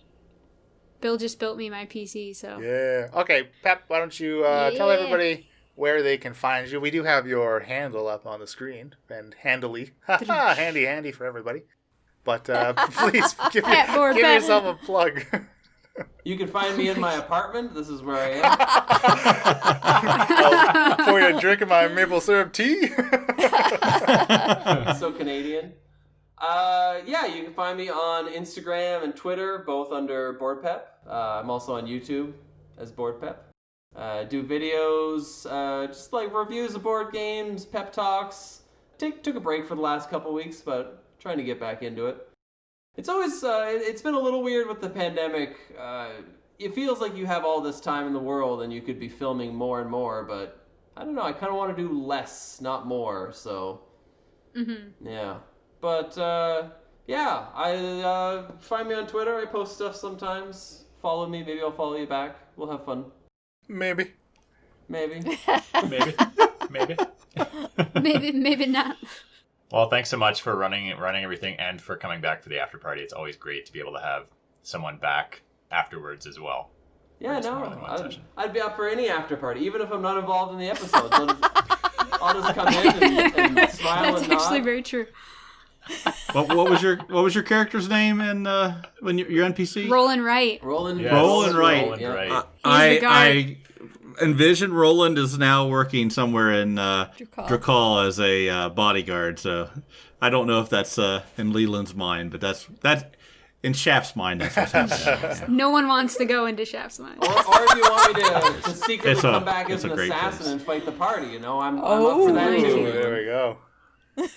Bill just built me my PC, so. Yeah. Okay, Pep, why don't you tell everybody where they can find you. We do have your handle up on the screen, and handily. Handy for everybody. But please give yourself a plug. You can find me in my apartment. This is where I am. For you drinking my maple syrup tea. So Canadian. Yeah, you can find me on Instagram and Twitter, both under BoardPep. I'm also on YouTube as BoardPep. Do videos, just like reviews of board games, pep talks, took a break for the last couple weeks, but trying to get back into it. It's always it's been a little weird with the pandemic. It feels like you have all this time in the world and you could be filming more and more, but I don't know. I kind of want to do less, not more. So yeah, but yeah, I find me on Twitter. I post stuff sometimes. Follow me. Maybe I'll follow you back. We'll have fun. Maybe. Maybe. Maybe. Maybe not. Well, thanks so much for running everything and for coming back for the after party. It's always great to be able to have someone back afterwards as well. Yeah, Just more than one no, session. I'd be up for any after party, even if I'm not involved in the episodes. I'll just come in and smile That's and nod. actually very true. What was your character's name in when your NPC? Roland Wright. Roland Wright. Roland yeah. Wright. I envision Roland is now working somewhere in Drakal. Drakal as a bodyguard. So I don't know if that's in Leland's mind, but that's in Shaft's mind. That's what's happening. No one wants to go into Shaft's mind. Or if you want me to secretly come back it's as a an great assassin place. and fight the party, I'm up Oh, for that nice. too. There we go.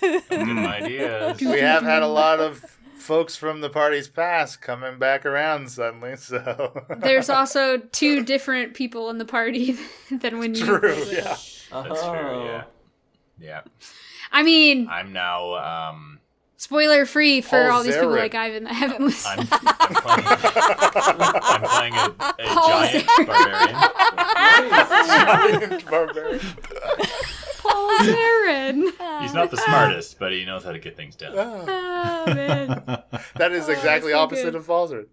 Good ideas. We have had a lot of folks from the party's past coming back around suddenly, so. There's also 2 different people in the party than when you. True, yeah. That's true, yeah. Yeah. I mean, I'm now spoiler free for Paul all these people Zarin. like Ivan that haven't listened. I'm playing a Paul giant Zarin. barbarian. Barbarian. Paul Zarin. He's not the smartest, but he knows how to get things done. Oh, man. That is exactly so opposite good. of Falzard.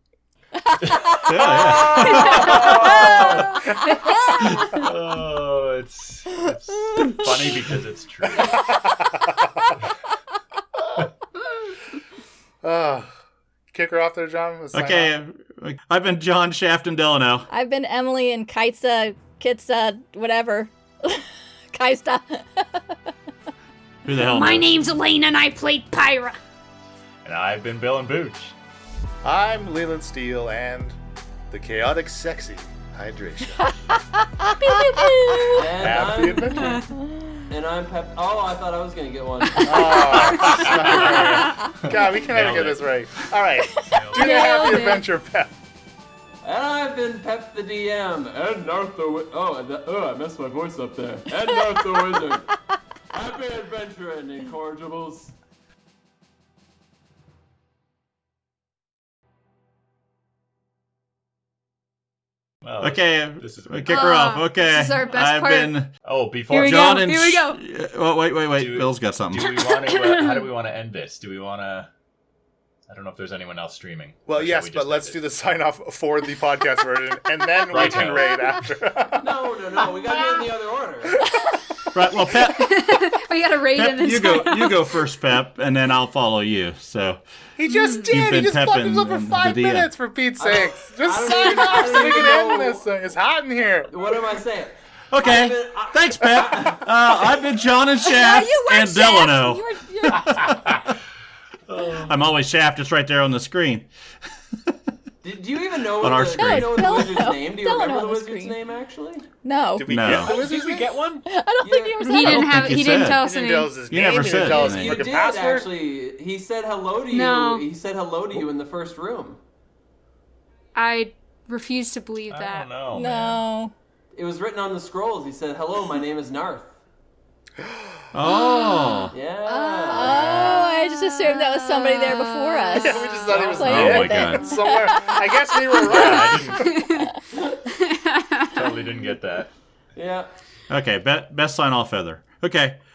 Oh, it's funny because it's true. Kick her off there, John. Let's sign off. Okay, I've been John Shaft and Delano. I've been Emily and Kitsa, whatever. Kaista. Who the hell My knows? name's Elaine and I played Pyra. And I've been Bill and Booch. I'm Leland Steele and the chaotic sexy hydration. And Happy adventure. And I'm Pep. Oh, I thought I was gonna get one. Oh, God, we can never Nailed get it. this right. All right, do the Nailed happy it. adventure, Pep. And I've been Pep the DM. And Narth the I messed my voice up there. And Narth the Wizard. Happy adventure and Incorrigibles. Well, Okay, This is kick her off. Okay, this is our best I've part. been before Here we John go, and here we go. Oh, wait. Do- Bill's got something. Do we want to? How do we want to end this? Do we want to? I don't know if there's anyone else streaming. Well, Or shall yes, we but just let's end do it? the sign off for the podcast version, and then we Right. can raid after. No. We gotta do it in the other order. Right. Well, Pep, We got a raid and then you go first, Pep, and then I'll follow you. So He just did. You've He been just fucked pepping himself for the 5 DM. minutes, for Pete's sakes. Just I don't sign even- off I so don't we even can end know- this thing. It's hot in here. What am I saying? okay, thanks, Pep. I've been John and Shaft You were and Shaft. Delano. You're I'm always Shaft. It's right there on the screen. Do you even know On our the, screen. do you know the No, wizard's no, name? Do you don't remember on the the wizard's screen. name, actually? No. Did we No. get the Did wizard's we name? get one? I don't think Yeah. you ever He said didn't it. have. think He you didn't said. tell He us didn't any. tell us his You name. never He said didn't tell us his his name. You fucking did, password. actually. He said hello to you. No. He said hello to you in the first room. I refuse to believe I that. don't know. Man. No. It was written on the scrolls. He said, hello, my name is Narth. Oh. Yeah. Oh, I just assumed that was somebody there before us. Yeah, we just thought he was Play Oh dead my God. somewhere. I guess we were right. Totally didn't get that. Yeah. Okay, best sign off ever. Okay,